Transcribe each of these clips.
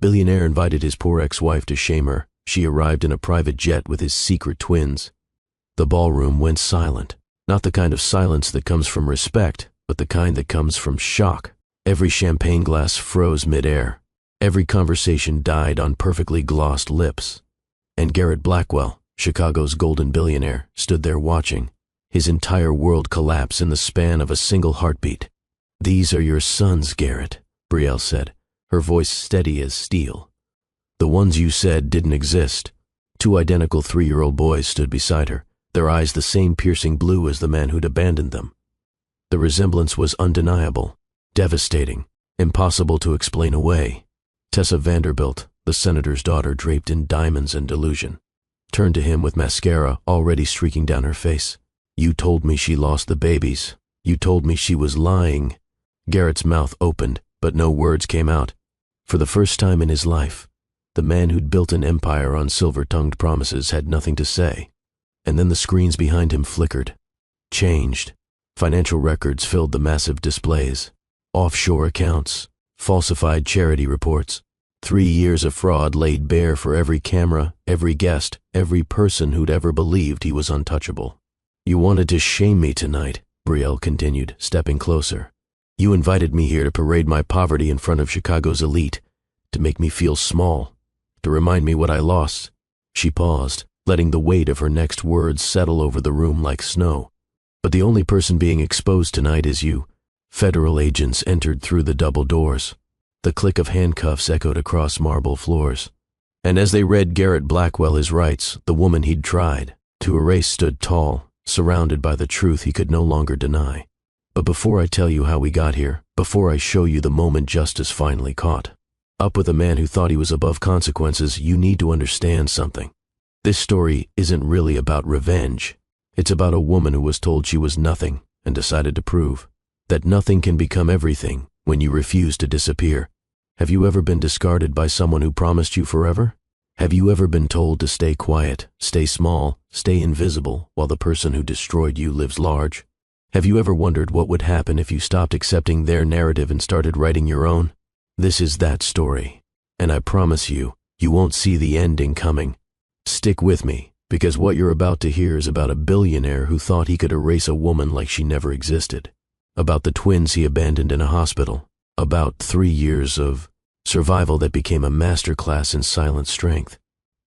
Billionaire invited his poor ex-wife to shame her. She arrived in a private jet with his secret twins. The ballroom went silent. Not the kind of silence that comes from respect, but the kind that comes from shock. Every champagne glass froze mid-air. Every conversation died on perfectly glossed lips. And Garrett Blackwell, Chicago's golden billionaire, stood there watching, his entire world collapse in the span of a single heartbeat. "These are your sons, Garrett," Brielle said, her voice steady as steel. "The ones you said didn't exist." Two identical 3-year-old boys stood beside her, their eyes the same piercing blue as the man who'd abandoned them. The resemblance was undeniable, devastating, impossible to explain away. Tessa Vanderbilt, the senator's daughter draped in diamonds and delusion, turned to him with mascara already streaking down her face. "You told me she lost the babies. You told me she was lying." Garrett's mouth opened, but no words came out. For the first time in his life, the man who'd built an empire on silver-tongued promises had nothing to say. And then the screens behind him flickered, changed. Financial records filled the massive displays. Offshore accounts, falsified charity reports. 3 years of fraud laid bare for every camera, every guest, every person who'd ever believed he was untouchable. "You wanted to shame me tonight," Brielle continued, stepping closer. "You invited me here to parade my poverty in front of Chicago's elite, to make me feel small, to remind me what I lost." She paused, letting the weight of her next words settle over the room like snow. "But the only person being exposed tonight is you." Federal agents entered through the double doors. The click of handcuffs echoed across marble floors. And as they read Garrett Blackwell his rights, the woman he'd tried to erase stood tall, surrounded by the truth he could no longer deny. "But before I tell you how we got here, before I show you the moment justice finally caught up with a man who thought he was above consequences, you need to understand something. This story isn't really about revenge. It's about a woman who was told she was nothing and decided to prove that nothing can become everything when you refuse to disappear. Have you ever been discarded by someone who promised you forever? Have you ever been told to stay quiet, stay small, stay invisible while the person who destroyed you lives large? Have you ever wondered what would happen if you stopped accepting their narrative and started writing your own? This is that story, and I promise you, you won't see the ending coming. Stick with me, because what you're about to hear is about a billionaire who thought he could erase a woman like she never existed, about the twins he abandoned in a hospital, about 3 years of survival that became a masterclass in silent strength,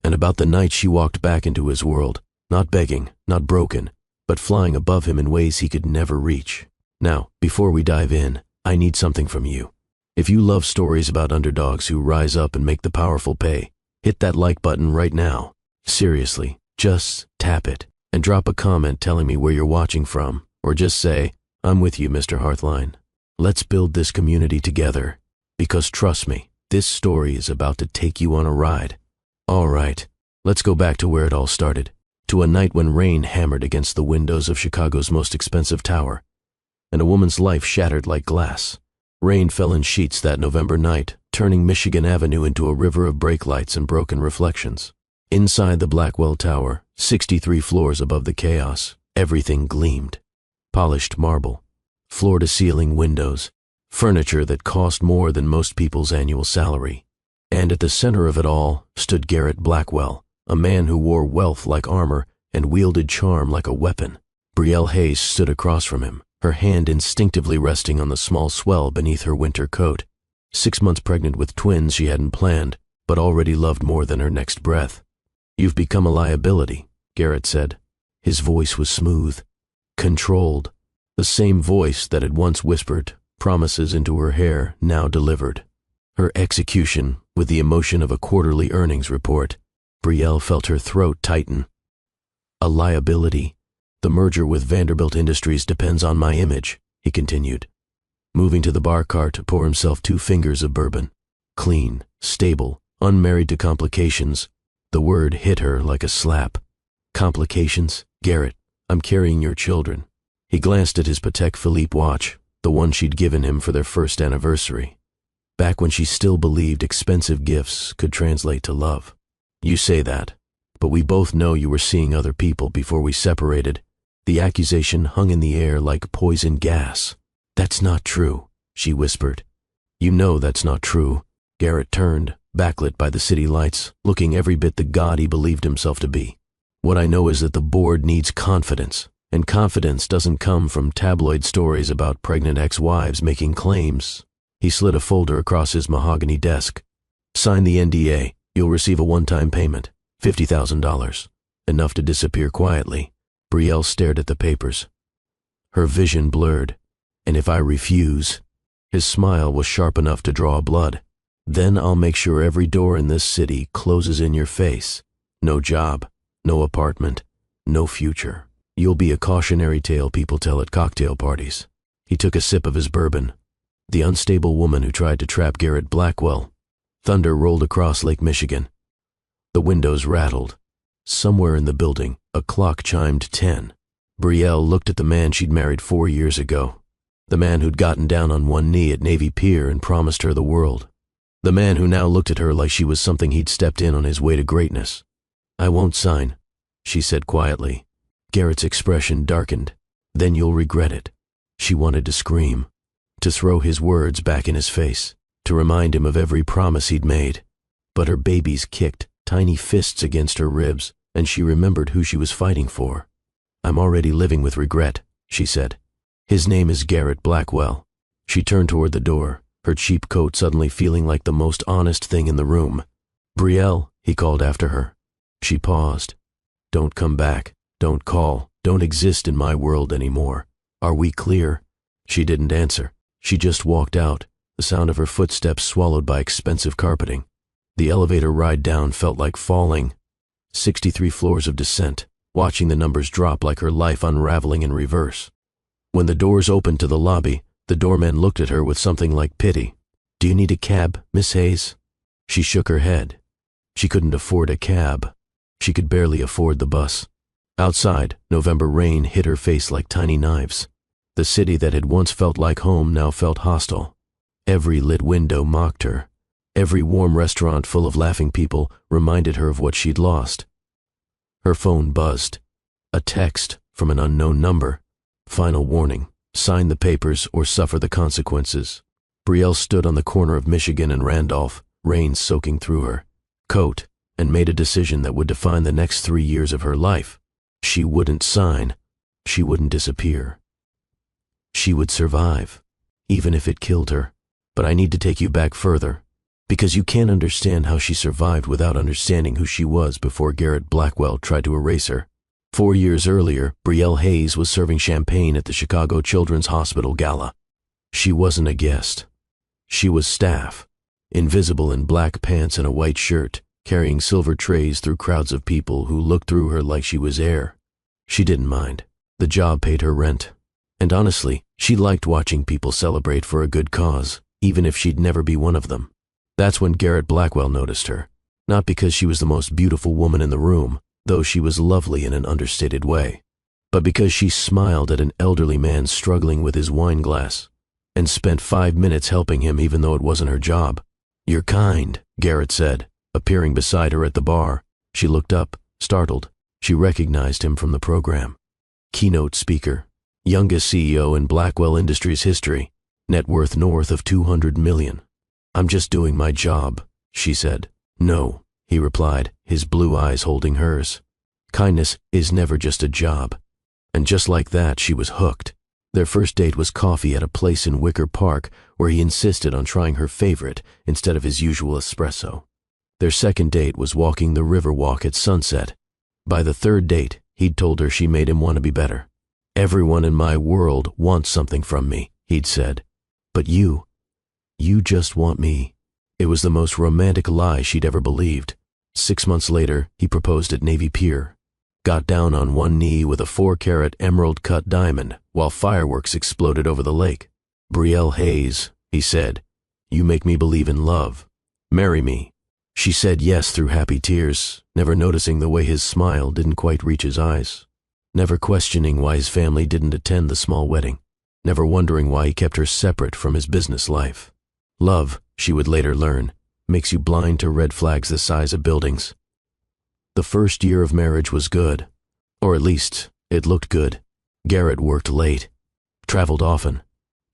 and about the night she walked back into his world, not begging, not broken, but flying above him in ways he could never reach. Now, before we dive in, I need something from you. If you love stories about underdogs who rise up and make the powerful pay, hit that like button right now. Seriously, just tap it and drop a comment telling me where you're watching from, or just say, "I'm with you, Mr. Hearthline. Let's build this community together, because trust me, this story is about to take you on a ride." All right, let's go back to where it all started, to a night when rain hammered against the windows of Chicago's most expensive tower, and a woman's life shattered like glass. Rain fell in sheets that November night, turning Michigan Avenue into a river of brake lights and broken reflections. Inside the Blackwell Tower, 63 floors above the chaos, everything gleamed. Polished marble, floor-to-ceiling windows, furniture that cost more than most people's annual salary. And at the center of it all stood Garrett Blackwell, a man who wore wealth like armor and wielded charm like a weapon. Brielle Hayes stood across from him, her hand instinctively resting on the small swell beneath her winter coat. 6 months pregnant with twins she hadn't planned, but already loved more than her next breath. "You've become a liability," Garrett said. His voice was smooth, controlled, the same voice that had once whispered promises into her hair now delivered. Her execution, with the emotion of a quarterly earnings report. Brielle felt her throat tighten. "A liability. The merger with Vanderbilt Industries depends on my image," he continued, moving to the bar cart to pour himself 2 fingers of bourbon. Clean, stable, unmarried to complications. The word hit her like a slap. "Complications? Garrett, I'm carrying your children." He glanced at his Patek Philippe watch, the one she'd given him for their first anniversary, back when she still believed expensive gifts could translate to love. "You say that, but we both know you were seeing other people before we separated." The accusation hung in the air like poison gas. "That's not true," she whispered. "You know that's not true." Garrett turned, backlit by the city lights, looking every bit the god he believed himself to be. What I know is that the board needs confidence, and confidence doesn't come from tabloid stories about pregnant ex-wives making claims. He slid a folder across his mahogany desk. Sign the NDA. You'll receive a one-time payment, $50,000. Enough to disappear quietly. Brielle stared at the papers. Her vision blurred. And if I refuse? His smile was sharp enough to draw blood. Then I'll make sure every door in this city closes in your face. No job, no apartment, no future. You'll be a cautionary tale people tell at cocktail parties. He took a sip of his bourbon. The unstable woman who tried to trap Garrett Blackwell. Thunder rolled across Lake Michigan. The windows rattled. Somewhere in the building, a clock chimed 10. Brielle looked at the man she'd married 4 years ago. The man who'd gotten down on one knee at Navy Pier and promised her the world. The man who now looked at her like she was something he'd stepped in on his way to greatness. I won't sign, she said quietly. Garrett's expression darkened. Then you'll regret it. She wanted to scream, to throw his words back in his face, to remind him of every promise he'd made. But her babies kicked tiny fists against her ribs, and she remembered who she was fighting for. I'm already living with regret, she said. His name is Garrett Blackwell. She turned toward the door, her cheap coat suddenly feeling like the most honest thing in the room. Brielle, he called after her. She paused. Don't come back. Don't call. Don't exist in my world anymore. Are we clear? She didn't answer. She just walked out, the sound of her footsteps swallowed by expensive carpeting. The elevator ride down felt like falling. 63 floors of descent, watching the numbers drop like her life unraveling in reverse. When the doors opened to the lobby, the doorman looked at her with something like pity. Do you need a cab, Miss Hayes? She shook her head. She couldn't afford a cab. She could barely afford the bus. Outside, November rain hit her face like tiny knives. The city that had once felt like home now felt hostile. Every lit window mocked her. Every warm restaurant full of laughing people reminded her of what she'd lost. Her phone buzzed. A text from an unknown number. Final warning. Sign the papers or suffer the consequences. Brielle stood on the corner of Michigan and Randolph, rain soaking through her coat, and made a decision that would define the next 3 years of her life. She wouldn't sign. She wouldn't disappear. She would survive, even if it killed her. But I need to take you back further, because you can't understand how she survived without understanding who she was before Garrett Blackwell tried to erase her. 4 years earlier, Brielle Hayes was serving champagne at the Chicago Children's Hospital Gala. She wasn't a guest. She was staff, invisible in black pants and a white shirt, carrying silver trays through crowds of people who looked through her like she was air. She didn't mind. The job paid her rent. And honestly, she liked watching people celebrate for a good cause, even if she'd never be one of them. That's when Garrett Blackwell noticed her. Not because she was the most beautiful woman in the room, though she was lovely in an understated way, but because she smiled at an elderly man struggling with his wine glass, and spent 5 minutes helping him even though it wasn't her job. You're kind, Garrett said, appearing beside her at the bar. She looked up, startled. She recognized him from the program. Keynote speaker, youngest CEO in Blackwell Industries history, net worth north of $200 million. I'm just doing my job, she said. No, he replied, his blue eyes holding hers. Kindness is never just a job. And just like that, she was hooked. Their first date was coffee at a place in Wicker Park where he insisted on trying her favorite instead of his usual espresso. Their second date was walking the river walk at sunset. By the third date, he'd told her she made him want to be better. Everyone in my world wants something from me, he'd said. But you just want me. It was the most romantic lie she'd ever believed. 6 months later, he proposed at Navy Pier. Got down on one knee with a 4-carat emerald-cut diamond while fireworks exploded over the lake. Brielle Hayes, he said, you make me believe in love. Marry me. She said yes through happy tears, never noticing the way his smile didn't quite reach his eyes, never questioning why his family didn't attend the small wedding, never wondering why he kept her separate from his business life. Love, she would later learn, makes you blind to red flags the size of buildings. The first year of marriage was good, or at least it looked good. Garrett worked late, traveled often,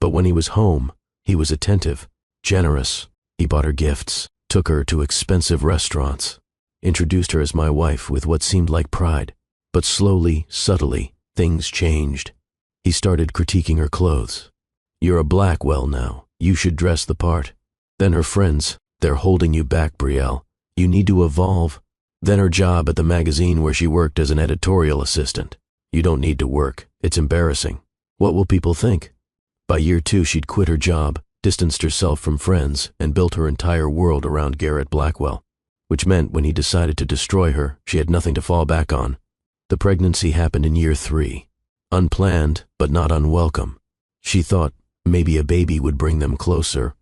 but when he was home, he was attentive, generous. He bought her gifts, took her to expensive restaurants, introduced her as my wife with what seemed like pride. But slowly, subtly, things changed. He started critiquing her clothes. "You're a Blackwell now. You should dress the part." Then her friends, "They're holding you back, Brielle. You need to evolve." Then her job at the magazine where she worked as an editorial assistant. "You don't need to work. It's embarrassing. What will people think?" By year 2, she'd quit her job, distanced herself from friends, and built her entire world around Garrett Blackwell, which meant when he decided to destroy her, she had nothing to fall back on. The pregnancy happened in year 3. Unplanned, but not unwelcome. She thought maybe a baby would bring them closer.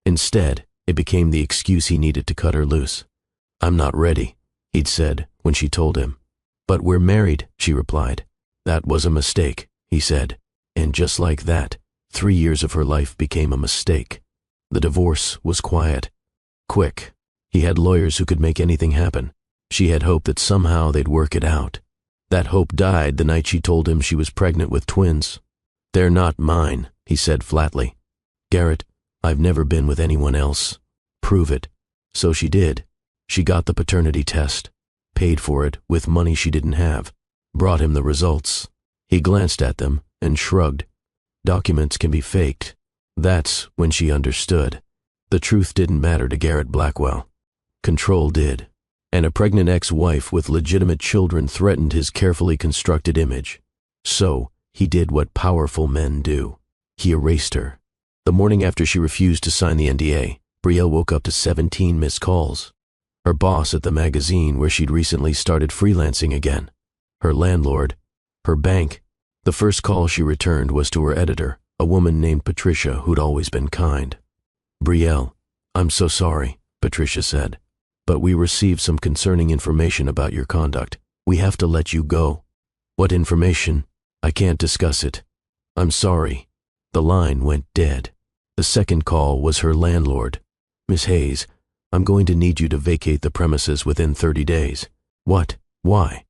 Instead, it became the excuse he needed to cut her loose. "I'm not ready," he'd said when she told him. "But we're married," she replied. "That was a mistake," he said. And just like that, 3 years of her life became a mistake. The divorce was quiet, quick. He had lawyers who could make anything happen. She had hoped that somehow they'd work it out. That hope died the night she told him she was pregnant with twins. "They're not mine," he said flatly. "Garrett, I've never been with anyone else. Prove it." So she did. She got the paternity test, paid for it with money she didn't have, brought him the results. He glanced at them and shrugged. Documents can be faked. That's when she understood. The truth didn't matter to Garrett Blackwell. Control did. And a pregnant ex-wife with legitimate children threatened his carefully constructed image. So, he did what powerful men do. He erased her. The morning after she refused to sign the NDA, Brielle woke up to 17 missed calls. Her boss at the magazine where she'd recently started freelancing again. Her landlord. Her bank. The first call she returned was to her editor, a woman named Patricia who'd always been kind. "Brielle, I'm so sorry," Patricia said, "but we received some concerning information about your conduct. We have to let you go." "What information?" "I can't discuss it." "I'm sorry." The line went dead. The second call was her landlord. "Miss Hayes, I'm going to need you to vacate the premises within 30 days. "What? Why?"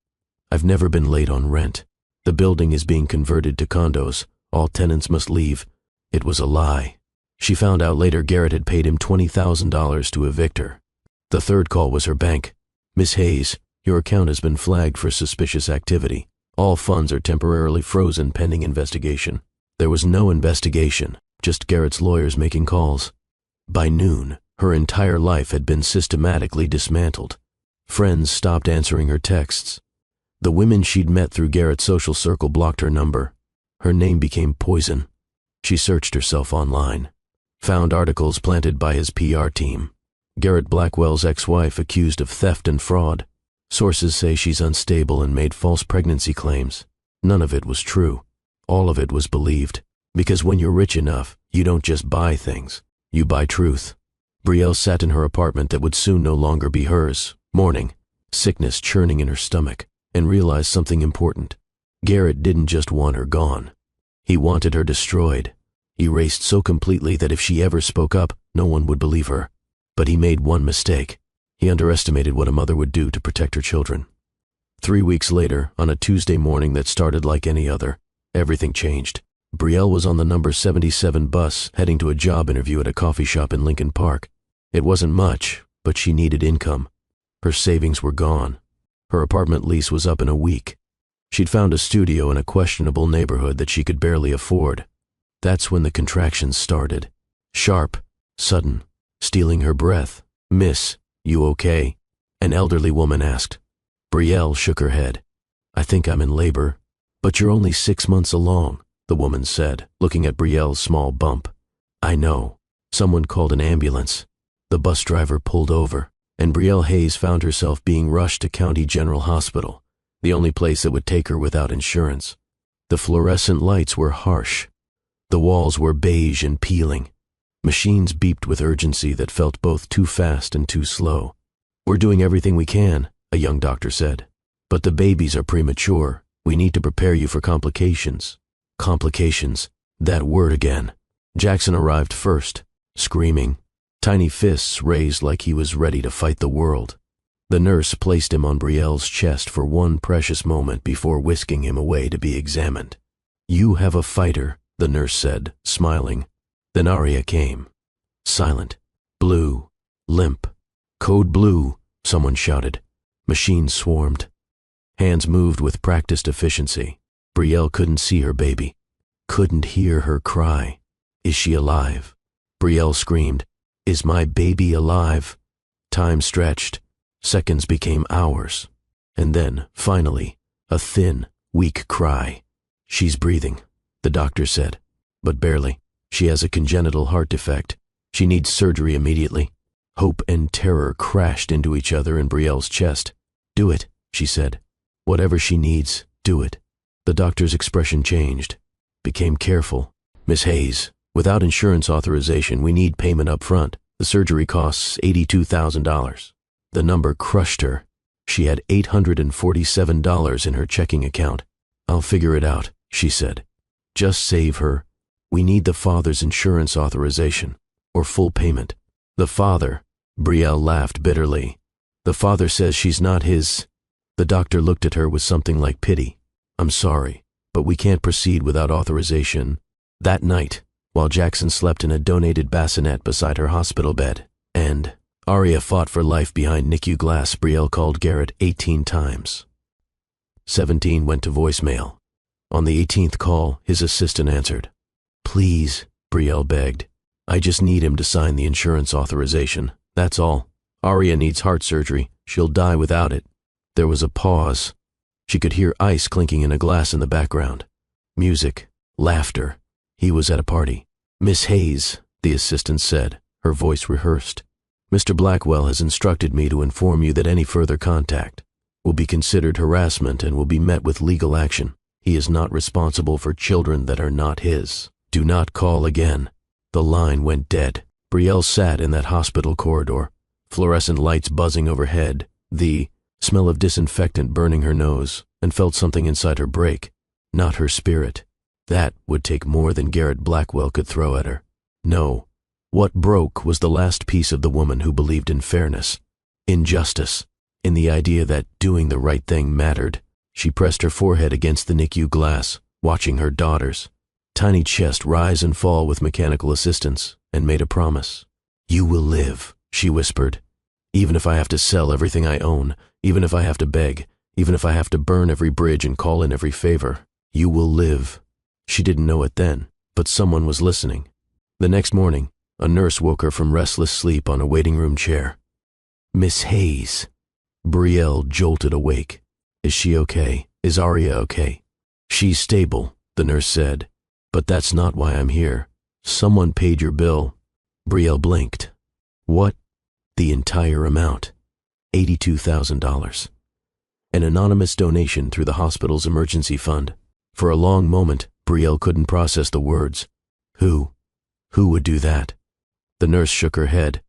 "I've never been late on rent. The building is being converted to condos. All tenants must leave." It was a lie. She found out later Garrett had paid him $20,000 to evict her. The third call was her bank. "Miss Hayes, your account has been flagged for suspicious activity. All funds are temporarily frozen pending investigation." There was no investigation, just Garrett's lawyers making calls. By noon, her entire life had been systematically dismantled. Friends stopped answering her texts. The women she'd met through Garrett's social circle blocked her number. Her name became poison. She searched herself online, found articles planted by his PR team. Garrett Blackwell's ex-wife accused of theft and fraud. Sources say she's unstable and made false pregnancy claims. None of it was true. All of it was believed. Because when you're rich enough, you don't just buy things. You buy truth. Brielle sat in her apartment that would soon no longer be hers, mourning, sickness churning in her stomach, and realized something important. Garrett didn't just want her gone. He wanted her destroyed, erased so completely that if she ever spoke up, no one would believe her. But he made one mistake. He underestimated what a mother would do to protect her children. 3 weeks later, on a Tuesday morning that started like any other, everything changed. Brielle was on the number 77 bus heading to a job interview at a coffee shop in Lincoln Park. It wasn't much, but she needed income. Her savings were gone. Her apartment lease was up in a week. She'd found a studio in a questionable neighborhood that she could barely afford. That's when the contractions started. Sharp, sudden, stealing her breath. "Miss, you okay?" an elderly woman asked. Brielle shook her head. "I think I'm in labor." "But you're only 6 months along," the woman said, looking at Brielle's small bump. "I know. Someone called an ambulance." The bus driver pulled over, and Brielle Hayes found herself being rushed to County General Hospital, the only place that would take her without insurance. The fluorescent lights were harsh. The walls were beige and peeling. Machines beeped with urgency that felt both too fast and too slow. "We're doing everything we can," a young doctor said. "But the babies are premature. We need to prepare you for complications." Complications. That word again. Jackson arrived first, screaming, tiny fists raised like he was ready to fight the world. The nurse placed him on Brielle's chest for one precious moment before whisking him away to be examined. "You have a fighter," the nurse said, smiling. Then Aria came. Silent, blue, limp, Code blue, someone shouted. Machines swarmed. Hands moved with practiced efficiency. Brielle couldn't see her baby. Couldn't hear her cry. Is she alive? Brielle screamed. Is my baby alive? Time stretched. Seconds became hours. And then, finally, a thin, weak cry. She's breathing, the doctor said. But barely. She has a congenital heart defect. She needs surgery immediately. Hope and terror crashed into each other in Brielle's chest. Do it, she said. Whatever she needs, do it. The doctor's expression changed. Became careful. Miss Hayes, without insurance authorization, we need payment up front. The surgery costs $82,000. The number crushed her. She had $847 in her checking account. I'll figure it out, she said. Just save her. We need the father's insurance authorization, or full payment. The father, Brielle laughed bitterly. The father says she's not his. The doctor looked at her with something like pity. I'm sorry, but we can't proceed without authorization. That night, while Jackson slept in a donated bassinet beside her hospital bed, and Aria fought for life behind NICU glass, Brielle called Garrett 18 times. 17 went to voicemail. On the 18th call, his assistant answered. Please, Brielle begged. I just need him to sign the insurance authorization. That's all. Aria needs heart surgery. She'll die without it. There was a pause. She could hear ice clinking in a glass in the background. Music. Laughter. He was at a party. Miss Hayes, the assistant said, her voice rehearsed. Mr. Blackwell has instructed me to inform you that any further contact will be considered harassment and will be met with legal action. He is not responsible for children that are not his. Do not call again. The line went dead. Brielle sat in that hospital corridor, fluorescent lights buzzing overhead, the smell of disinfectant burning her nose, and felt something inside her break. Not her spirit. That would take more than Garrett Blackwell could throw at her. No. What broke was the last piece of the woman who believed in fairness, in justice, in the idea that doing the right thing mattered. She pressed her forehead against the NICU glass, watching her daughter's tiny chest rise and fall with mechanical assistance, and made a promise. You will live, she whispered. Even if I have to sell everything I own, even if I have to beg, even if I have to burn every bridge and call in every favor, you will live. She didn't know it then, but someone was listening. The next morning, a nurse woke her from restless sleep on a waiting room chair. Miss Hayes. Brielle jolted awake. Is she okay? Is Aria okay? She's stable, the nurse said. But that's not why I'm here. Someone paid your bill. Brielle blinked. What? The entire amount. $82,000. An anonymous donation through the hospital's emergency fund. For a long moment, Brielle couldn't process the words. Who? Who would do that? The nurse shook her head.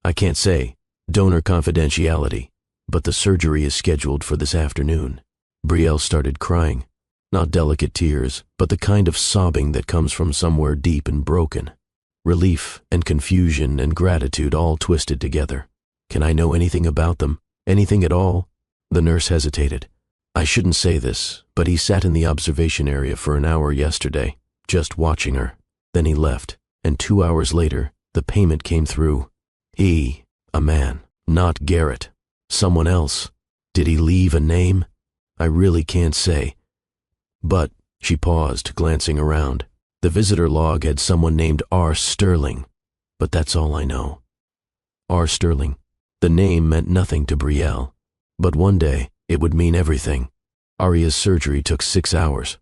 I can't say. Donor confidentiality. But the surgery is scheduled for this afternoon. Brielle started crying. Not delicate tears, but the kind of sobbing that comes from somewhere deep and broken. Relief and confusion and gratitude all twisted together. Can I know anything about them? Anything at all? The nurse hesitated. I shouldn't say this, but he sat in the observation area for an hour yesterday, just watching her. Then he left, and 2 hours later, the payment came through. He, a man, not Garrett. Someone else. Did he leave a name? I really can't say. But, she paused, glancing around. The visitor log had someone named R. Sterling, but that's all I know. R. Sterling. The name meant nothing to Brielle, but one day it would mean everything. Aria's surgery took 6 hours.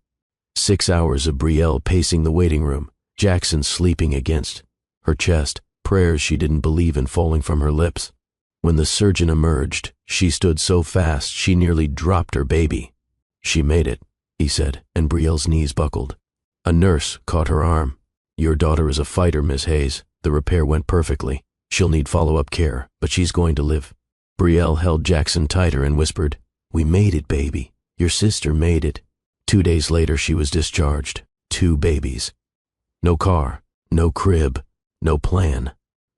6 hours of Brielle pacing the waiting room, Jackson sleeping against her chest, prayers she didn't believe in falling from her lips. When the surgeon emerged, she stood so fast she nearly dropped her baby. She made it, he said, and Brielle's knees buckled. A nurse caught her arm. Your daughter is a fighter, Miss Hayes. The repair went perfectly. She'll need follow-up care, but she's going to live. Brielle held Jackson tighter and whispered, We made it, baby. Your sister made it. 2 days later, she was discharged. 2 babies. No car, no crib, no plan.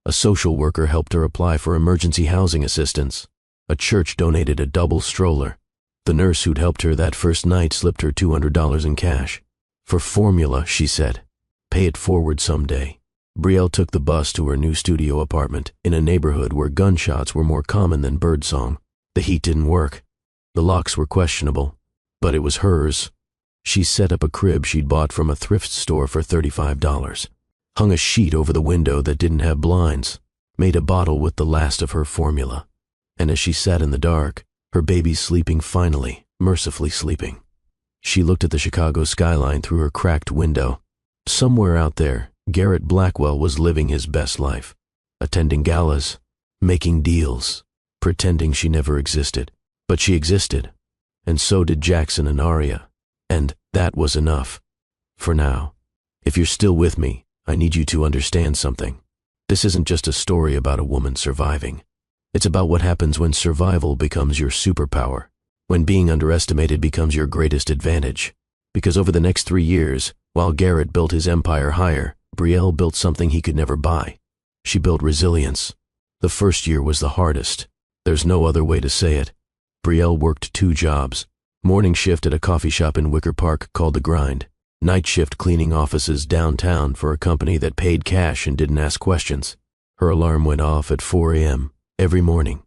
A social worker helped her apply for emergency housing assistance. A church donated a double stroller. The nurse who'd helped her that first night slipped her $200 in cash. For formula, she said. Pay it forward someday. Brielle took the bus to her new studio apartment in a neighborhood where gunshots were more common than birdsong. The heat didn't work. The locks were questionable, but it was hers. She set up a crib she'd bought from a thrift store for $35, hung a sheet over the window that didn't have blinds, made a bottle with the last of her formula. And as she sat in the dark, her baby sleeping finally, mercifully sleeping, she looked at the Chicago skyline through her cracked window. Somewhere out there, Garrett Blackwell was living his best life, attending galas, making deals, pretending she never existed. But she existed, and so did Jackson and Aria, and that was enough. For now. If you're still with me, I need you to understand something. This isn't just a story about a woman surviving. It's about what happens when survival becomes your superpower, when being underestimated becomes your greatest advantage. Because over the next 3 years, while Garrett built his empire higher, Brielle built something he could never buy. She built resilience. The first year was the hardest. There's no other way to say it. Brielle worked 2 jobs. Morning shift at a coffee shop in Wicker Park called The Grind. Night shift cleaning offices downtown for a company that paid cash and didn't ask questions. Her alarm went off at 4 a.m. every morning.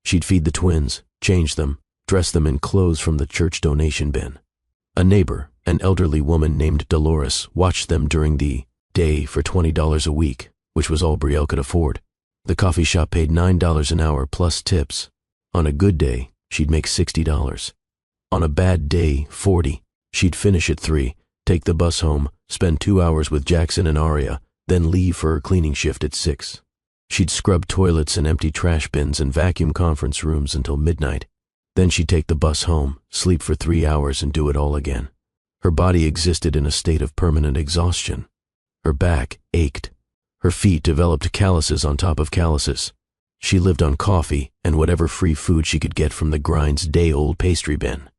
She'd feed the twins, change them, dress them in clothes from the church donation bin. A neighbor, an elderly woman named Dolores, watched them during the day for $20 a week, which was all Brielle could afford. The coffee shop paid $9 an hour plus tips. On a good day, she'd make $60. On a bad day, $40. She'd finish at 3, take the bus home, spend 2 hours with Jackson and Aria, then leave for her cleaning shift at 6. She'd scrub toilets and empty trash bins and vacuum conference rooms until midnight. Then she'd take the bus home, sleep for 3 hours and do it all again. Her body existed in a state of permanent exhaustion. Her back ached. Her feet developed calluses on top of calluses. She lived on coffee and whatever free food she could get from the Grind's day-old pastry bin.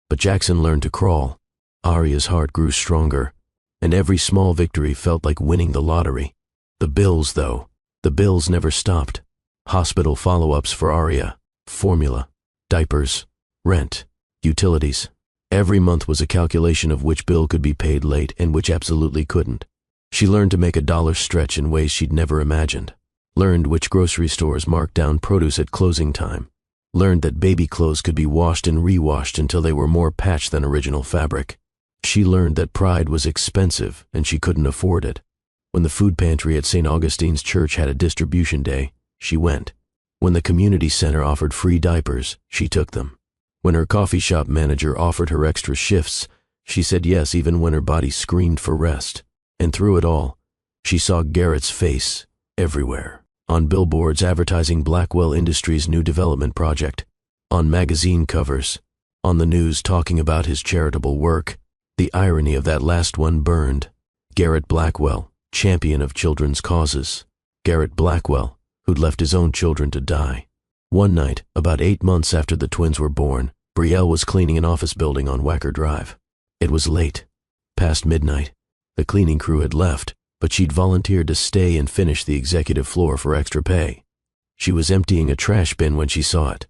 But Jackson learned to crawl. Aria's heart grew stronger, and every small victory felt like winning the lottery. The bills, though, the bills never stopped. Hospital follow-ups for Aria, formula, diapers, rent, utilities. Every month was a calculation of which bill could be paid late and which absolutely couldn't. She learned to make a dollar stretch in ways she'd never imagined. Learned which grocery stores marked down produce at closing time. Learned that baby clothes could be washed and rewashed until they were more patch than original fabric. She learned that pride was expensive and she couldn't afford it. When the food pantry at St. Augustine's Church had a distribution day, she went. When the community center offered free diapers, she took them. When her coffee shop manager offered her extra shifts, she said yes even when her body screamed for rest. And through it all, she saw Garrett's face everywhere. On billboards advertising Blackwell Industries' new development project, on magazine covers, on the news talking about his charitable work. The irony of that last one burned. Garrett Blackwell, champion of children's causes. Garrett Blackwell, who'd left his own children to die. One night, about 8 months after the twins were born, Brielle was cleaning an office building on Wacker Drive. It was late, past midnight. The cleaning crew had left, but she'd volunteered to stay and finish the executive floor for extra pay. She was emptying a trash bin when she saw it,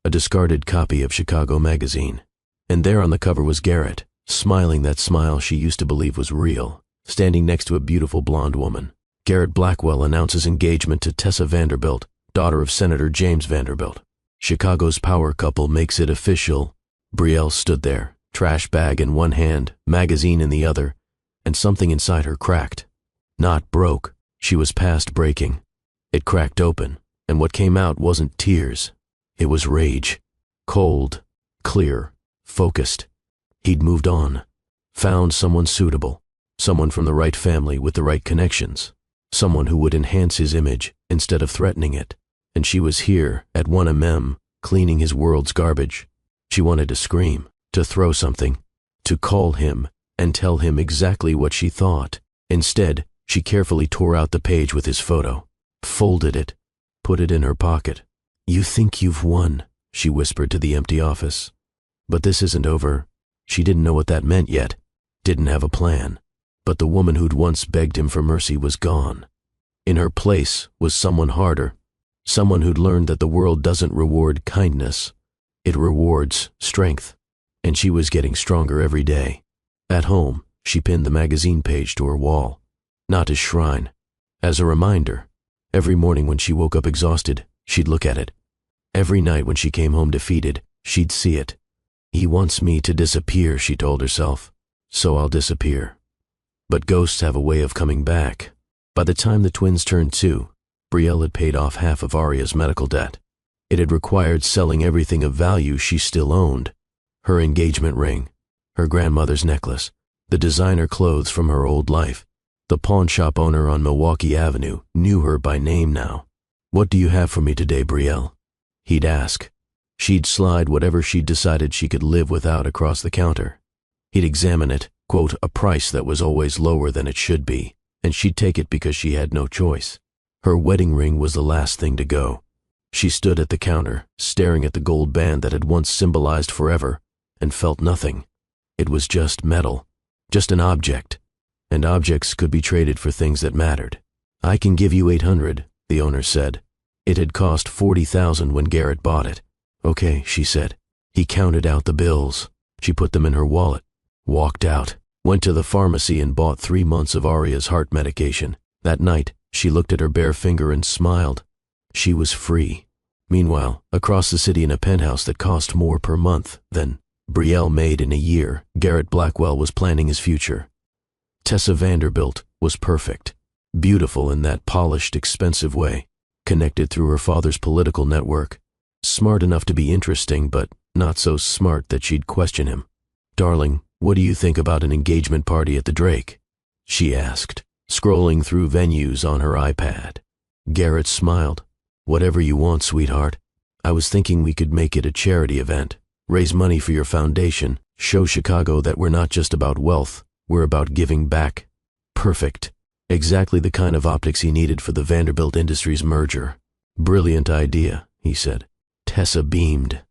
a discarded copy of Chicago magazine. And there on the cover was Garrett, smiling that smile she used to believe was real, standing next to a beautiful blonde woman. Garrett Blackwell announces engagement to Tessa Vanderbilt, daughter of Senator James Vanderbilt. Chicago's power couple makes it official. Brielle stood there, trash bag in one hand, magazine in the other, and something inside her cracked. Not broke, she was past breaking. It cracked open, and what came out wasn't tears. It was rage. Cold, clear, focused. He'd moved on, found someone suitable, someone from the right family with the right connections, someone who would enhance his image instead of threatening it. And she was here at 1mm, cleaning his world's garbage. She wanted to scream, to throw something, to call him and tell him exactly what she thought. Instead, she carefully tore out the page with his photo, folded it, put it in her pocket. "You think you've won," she whispered to the empty office. But this isn't over. She didn't know what that meant yet, didn't have a plan. But the woman who'd once begged him for mercy was gone. In her place was someone harder, someone who'd learned that the world doesn't reward kindness, it rewards strength. And she was getting stronger every day. At home, she pinned the magazine page to her wall. Not his shrine, As a reminder, every morning when she woke up exhausted, she'd look at it. Every night when she came home defeated, she'd see it. He wants me to disappear, she told herself, so I'll disappear. But ghosts have a way of coming back. By the time the twins turned 2, Brielle had paid off half of Aria's medical debt. It had required selling everything of value she still owned: her engagement ring, her grandmother's necklace, the designer clothes from her old life. The pawn shop owner on Milwaukee Avenue knew her by name now. "What do you have for me today, Brielle?" he'd ask. She'd slide whatever she'd decided she could live without across the counter. He'd examine it, quote a price that was always lower than it should be, and she'd take it because she had no choice. Her wedding ring was the last thing to go. She stood at the counter, staring at the gold band that had once symbolized forever, and felt nothing. It was just metal, just an object, and objects could be traded for things that mattered. "I can give you $800, the owner said. It had cost $40,000 when Garrett bought it. "Okay," she said. He counted out the bills. She put them in her wallet, walked out, went to the pharmacy and bought 3 months of Aria's heart medication. That night, she looked at her bare finger and smiled. She was free. Meanwhile, across the city in a penthouse that cost more per month than Brielle made in a year, Garrett Blackwell was planning his future. Tessa Vanderbilt was perfect, beautiful in that polished, expensive way, connected through her father's political network, smart enough to be interesting, but not so smart that she'd question him. "Darling, what do you think about an engagement party at the Drake?" she asked, scrolling through venues on her iPad. Garrett smiled. "Whatever you want, sweetheart. I was thinking we could make it a charity event, raise money for your foundation, show Chicago that we're not just about wealth, we're about giving back." Perfect. Exactly the kind of optics he needed for the Vanderbilt Industries merger. "Brilliant idea," he said. Tessa beamed.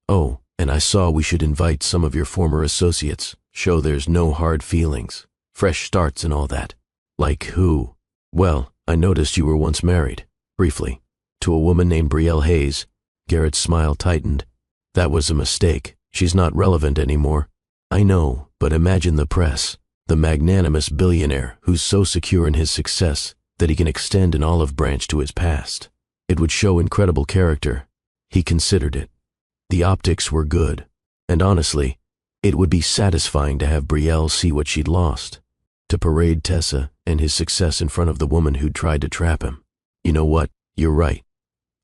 "Oh, and I saw we should invite some of your former associates, show there's no hard feelings, fresh starts and all that." "Like who?" "Well, I noticed you were once married, briefly, to a woman named Brielle Hayes." Garrett's smile tightened. "That was a mistake. She's not relevant anymore." "I know, but imagine the press, the magnanimous billionaire who's so secure in his success that he can extend an olive branch to his past. It would show incredible character." He considered it. The optics were good, and honestly, it would be satisfying to have Brielle see what she'd lost, to parade Tessa and his success in front of the woman who'd tried to trap him. "You know what? You're right.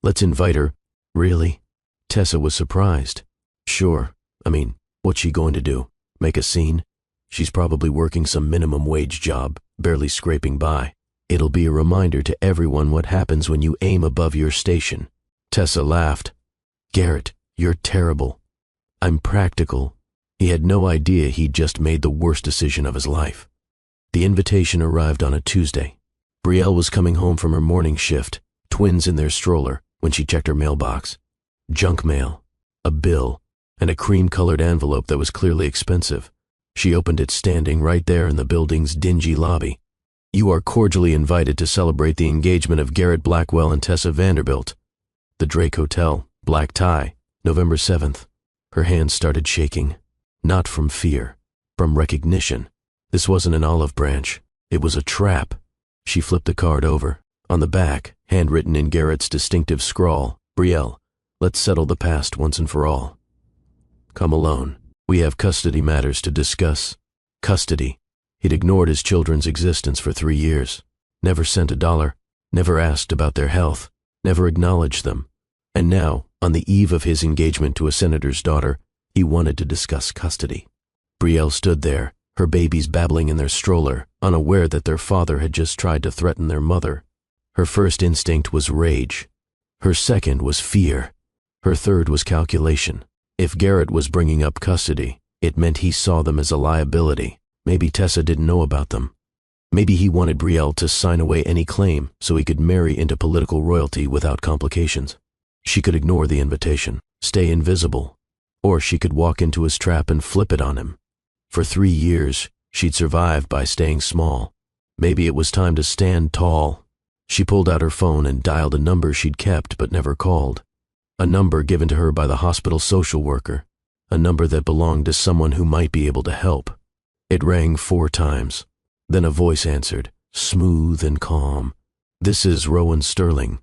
Let's invite her." "Really?" Tessa was surprised. "Sure. I mean, what's she going to do? Make a scene? She's probably working some minimum wage job, barely scraping by. It'll be a reminder to everyone what happens when you aim above your station." Tessa laughed. "Garrett, you're terrible." "I'm practical." He had no idea he'd just made the worst decision of his life. The invitation arrived on a Tuesday. Brielle was coming home from her morning shift, twins in their stroller, when she checked her mailbox. Junk mail, a bill, and a cream-colored envelope that was clearly expensive. She opened it standing right there in the building's dingy lobby. "You are cordially invited to celebrate the engagement of Garrett Blackwell and Tessa Vanderbilt. The Drake Hotel, black tie, November 7th. Her hands started shaking. Not from fear, from recognition. This wasn't an olive branch. It was a trap. She flipped the card over. On the back, handwritten in Garrett's distinctive scrawl, "Brielle, let's settle the past once and for all. Come alone. We have custody matters to discuss." Custody. He'd ignored his children's existence for 3 years. Never sent a dollar. Never asked about their health. Never acknowledged them. And now, on the eve of his engagement to a senator's daughter, he wanted to discuss custody. Brielle stood there, her babies babbling in their stroller, unaware that their father had just tried to threaten their mother. Her first instinct was rage. Her second was fear. Her third was calculation. If Garrett was bringing up custody, it meant he saw them as a liability. Maybe Tessa didn't know about them. Maybe he wanted Brielle to sign away any claim so he could marry into political royalty without complications. She could ignore the invitation, stay invisible, or she could walk into his trap and flip it on him. For 3 years, she'd survived by staying small. Maybe it was time to stand tall. She pulled out her phone and dialed a number she'd kept but never called. A number given to her by the hospital social worker. A number that belonged to someone who might be able to help. It rang 4 times. Then a voice answered, smooth and calm. This is Rowan Sterling.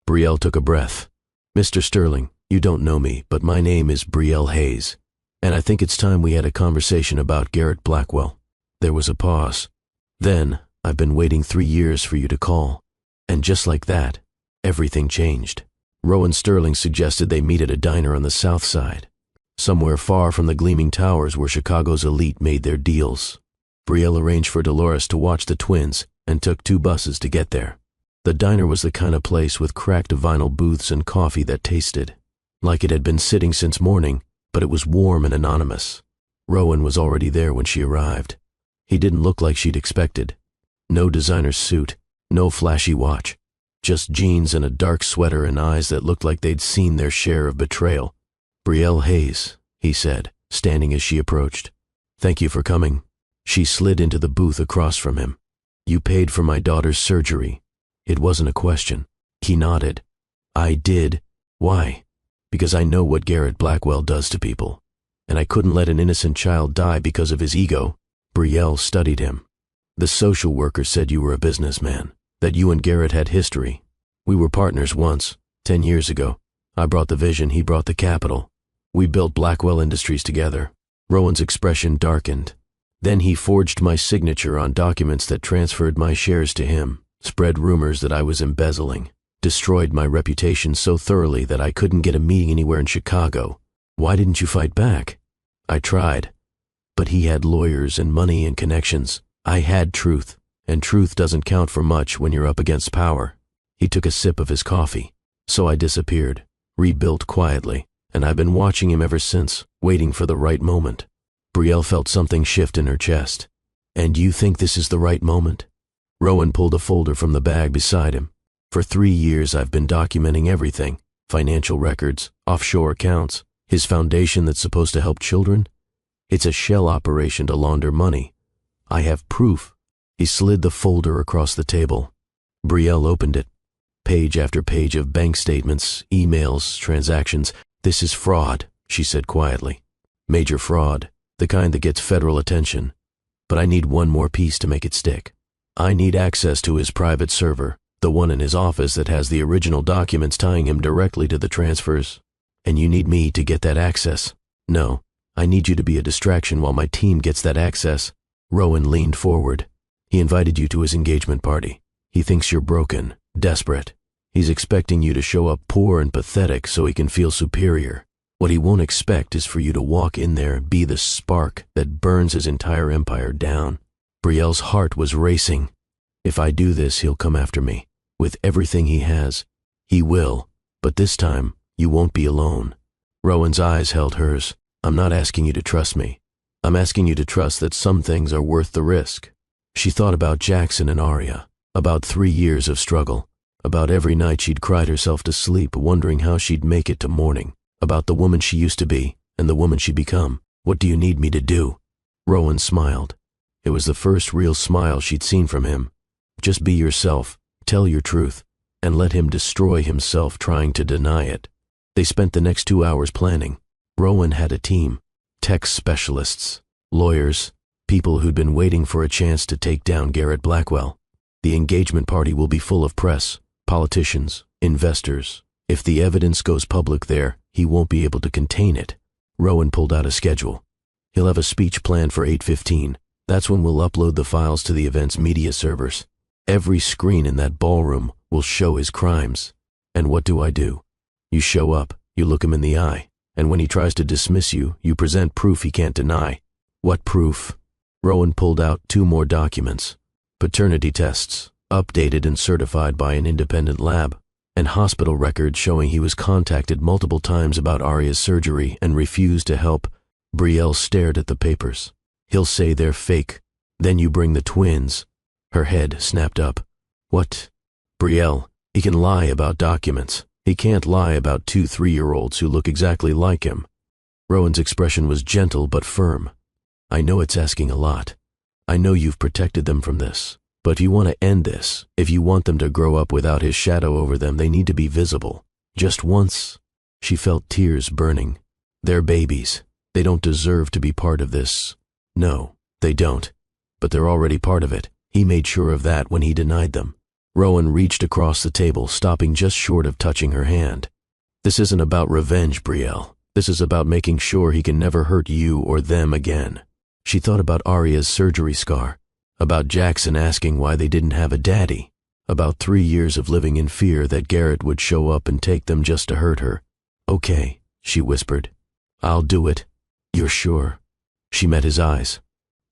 Brielle took a breath. Mr. Sterling, you don't know me, but my name is Brielle Hayes, and I think it's time we had a conversation about Garrett Blackwell. There was a pause. Then, I've been waiting 3 years for you to call. And just like that, everything changed. Rowan Sterling suggested they meet at a diner on the south side, somewhere far from the gleaming towers where Chicago's elite made their deals. Brielle arranged for Dolores to watch the twins and took 2 buses to get there. The diner was the kind of place with cracked vinyl booths and coffee that tasted like it had been sitting since morning, but it was warm and anonymous. Rowan was already there when she arrived. He didn't look like she'd expected. No designer suit, no flashy watch, just jeans and a dark sweater and eyes that looked like they'd seen their share of betrayal. "Brielle Hayes," he said, standing as she approached. "Thank you for coming." She slid into the booth across from him. "You paid for my daughter's surgery." It wasn't a question. He nodded. "I did. Why?" "Because I know what Garrett Blackwell does to people, and I couldn't let an innocent child die because of his ego." Brielle studied him. "The social worker said you were a businessman, that you and Garrett had history. We were partners once, 10 years ago. I brought the vision, he brought the capital. We built Blackwell Industries together." Rowan's expression darkened. "Then he forged my signature on documents that transferred my shares to him, spread rumors that I was embezzling, destroyed my reputation so thoroughly that I couldn't get a meeting anywhere in Chicago. Why didn't you fight back?" "I tried. But he had lawyers and money and connections. I had truth, and truth doesn't count for much when you're up against power." He took a sip of his coffee. "So I disappeared, rebuilt quietly, and I've been watching him ever since, waiting for the right moment." Brielle felt something shift in her chest. "And you think this is the right moment?" Rowan pulled a folder from the bag beside him. "For 3 years I've been documenting everything, financial records, offshore accounts, his foundation that's supposed to help children. It's a shell operation to launder money. I have proof." He slid the folder across the table. Brielle opened it. Page after page of bank statements, emails, transactions. "This is fraud," she said quietly. "Major fraud, the kind that gets federal attention. But I need one more piece to make it stick. I need access to his private server, the one in his office that has the original documents tying him directly to the transfers. And you need me to get that access. No, I need you to be a distraction while my team gets that access." Rowan leaned forward. "He invited you to his engagement party. He thinks you're broken, desperate. He's expecting you to show up poor and pathetic so he can feel superior. What he won't expect is for you to walk in there, be the spark that burns his entire empire down." Brielle's heart was racing. "If I do this, he'll come after me. With everything he has. He will. But this time, you won't be alone." Rowan's eyes held hers. "I'm not asking you to trust me. I'm asking you to trust that some things are worth the risk." She thought about Jackson and Aria, about 3 years of struggle, about every night she'd cried herself to sleep wondering how she'd make it to morning, about the woman she used to be and the woman she'd become. "What do you need me to do?" Rowan smiled. It was the first real smile she'd seen from him. "Just be yourself, tell your truth, and let him destroy himself trying to deny it." They spent the next 2 hours planning. Rowan had a team, tech specialists, lawyers, people who'd been waiting for a chance to take down Garrett Blackwell. The engagement party will be full of press, politicians, investors. If the evidence goes public there, he won't be able to contain it. Rowan pulled out a schedule. He'll have a speech planned for 8:15. That's when we'll upload the files to the event's media servers. Every screen in that ballroom will show his crimes. And what do? You show up, you look him in the eye, and when he tries to dismiss you, you present proof he can't deny. What proof? Rowan pulled out 2 more documents. Paternity tests, updated and certified by an independent lab, and hospital records showing he was contacted multiple times about Aria's surgery and refused to help. Brielle stared at the papers. "He'll say they're fake. Then you bring the twins." Her head snapped up. "What?" "Brielle, he can lie about documents. He can't lie about 2 3-year-olds who look exactly like him." Rowan's expression was gentle but firm. "I know it's asking a lot. I know you've protected them from this. But if you want to end this, if you want them to grow up without his shadow over them, they need to be visible. Just once." She felt tears burning. "They're babies. They don't deserve to be part of this." "No, they don't. But they're already part of it. He made sure of that when he denied them. Rowan reached across the table, stopping just short of touching her hand. This isn't about revenge, Brielle. This is about making sure he can never hurt you or them again. She thought about Arya's surgery scar, about Jackson asking why they didn't have a daddy, about 3 years of living in fear that Garrett would show up and take them just to hurt her. "Okay," she whispered. "I'll do it." "You're sure?" She met his eyes.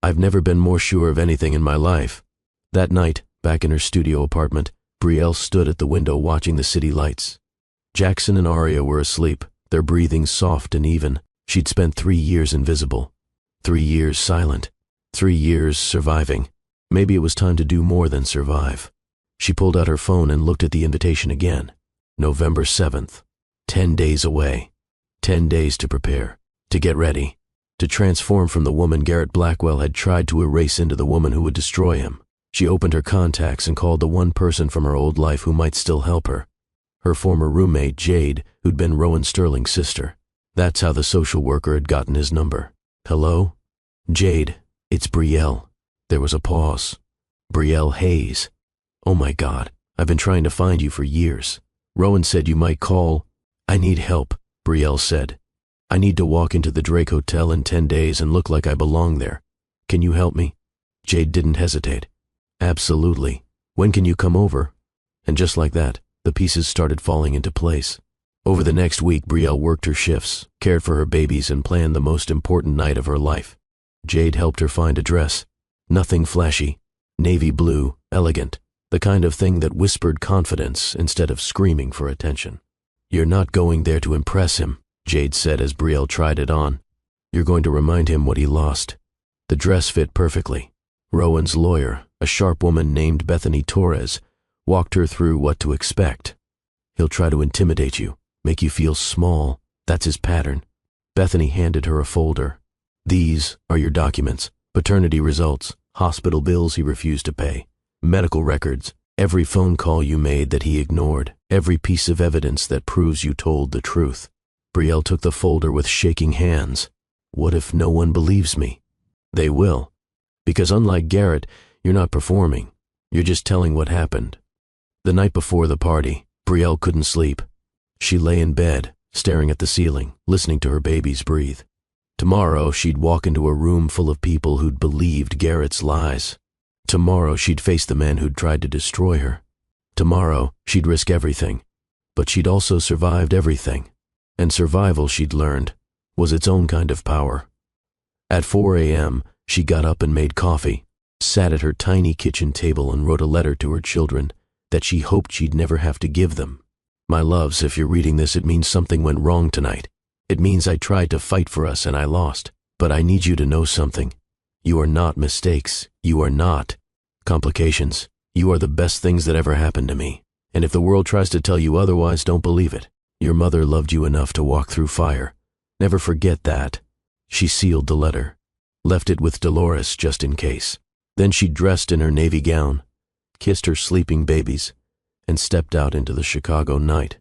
"I've never been more sure of anything in my life." That night, back in her studio apartment, Brielle stood at the window watching the city lights. Jackson and Arya were asleep, their breathing soft and even. She'd spent 3 years invisible, 3 years silent, 3 years surviving. Maybe it was time to do more than survive. She pulled out her phone and looked at the invitation again. November 7th. 10 days away. 10 days to prepare, to get ready, to transform from the woman Garrett Blackwell had tried to erase into the woman who would destroy him. She opened her contacts and called the one person from her old life who might still help her. Her former roommate, Jade, who'd been Rowan Sterling's sister. That's how the social worker had gotten his number. "Hello? Jade, it's Brielle." There was a pause. "Brielle Hayes. Oh my God, I've been trying to find you for years. Rowan said you might call." "I need help," Brielle said. "I need to walk into the Drake Hotel in 10 days and look like I belong there. Can you help me?" Jade didn't hesitate. "Absolutely. When can you come over?" And just like that, the pieces started falling into place. Over the next week, Brielle worked her shifts, cared for her babies, and planned the most important night of her life. Jade helped her find a dress. Nothing flashy, navy blue, elegant, the kind of thing that whispered confidence instead of screaming for attention. "You're not going there to impress him," Jade said as Brielle tried it on. "You're going to remind him what he lost." The dress fit perfectly. Rowan's lawyer, a sharp woman named Bethany Torres, walked her through what to expect. "He'll try to intimidate you, make you feel small. That's his pattern." Bethany handed her a folder. "These are your documents, paternity results, hospital bills he refused to pay, medical records, every phone call you made that he ignored, every piece of evidence that proves you told the truth." Brielle took the folder with shaking hands. "What if no one believes me?" "They will. Because unlike Garrett, you're not performing. You're just telling what happened." The night before the party, Brielle couldn't sleep. She lay in bed, staring at the ceiling, listening to her babies breathe. Tomorrow, she'd walk into a room full of people who'd believed Garrett's lies. Tomorrow, she'd face the man who'd tried to destroy her. Tomorrow, she'd risk everything. But she'd also survived everything. And survival, she'd learned, was its own kind of power. At 4 a.m., she got up and made coffee, sat at her tiny kitchen table and wrote a letter to her children that she hoped she'd never have to give them. "My loves, if you're reading this, it means something went wrong tonight. It means I tried to fight for us and I lost. But I need you to know something. You are not mistakes. You are not complications. You are the best things that ever happened to me. And if the world tries to tell you otherwise, don't believe it. Your mother loved you enough to walk through fire. Never forget that." She sealed the letter, left it with Dolores just in case. Then she dressed in her navy gown, kissed her sleeping babies, and stepped out into the Chicago night.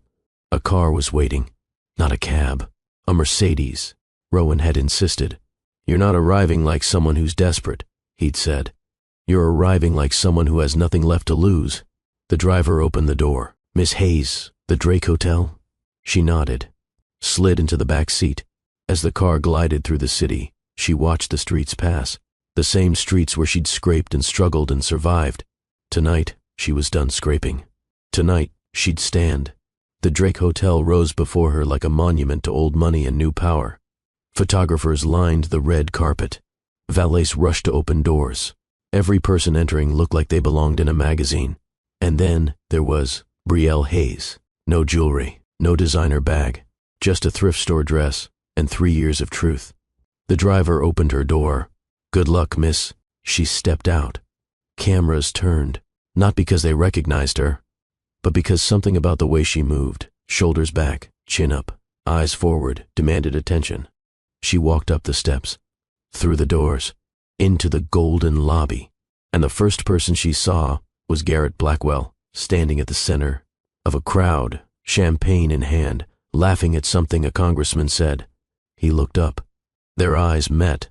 A car was waiting, not a cab, a Mercedes. Rowan had insisted. "You're not arriving like someone who's desperate," he'd said. "You're arriving like someone who has nothing left to lose." The driver opened the door. "Miss Hayes, the Drake Hotel?" She nodded, slid into the back seat. As the car glided through the city, she watched the streets pass, the same streets where she'd scraped and struggled and survived. Tonight, she was done scraping. Tonight, she'd stand. The Drake Hotel rose before her like a monument to old money and new power. Photographers lined the red carpet. Valets rushed to open doors. Every person entering looked like they belonged in a magazine. And then there was Brielle Hayes. No jewelry, no designer bag, just a thrift store dress and 3 years of truth. The driver opened her door. "Good luck, miss." She stepped out. Cameras turned, not because they recognized her, but because something about the way she moved, shoulders back, chin up, eyes forward, demanded attention. She walked up the steps, through the doors, into the golden lobby, and the first person she saw was Garrett Blackwell, standing at the center of a crowd, champagne in hand, laughing at something a congressman said. He looked up. Their eyes met,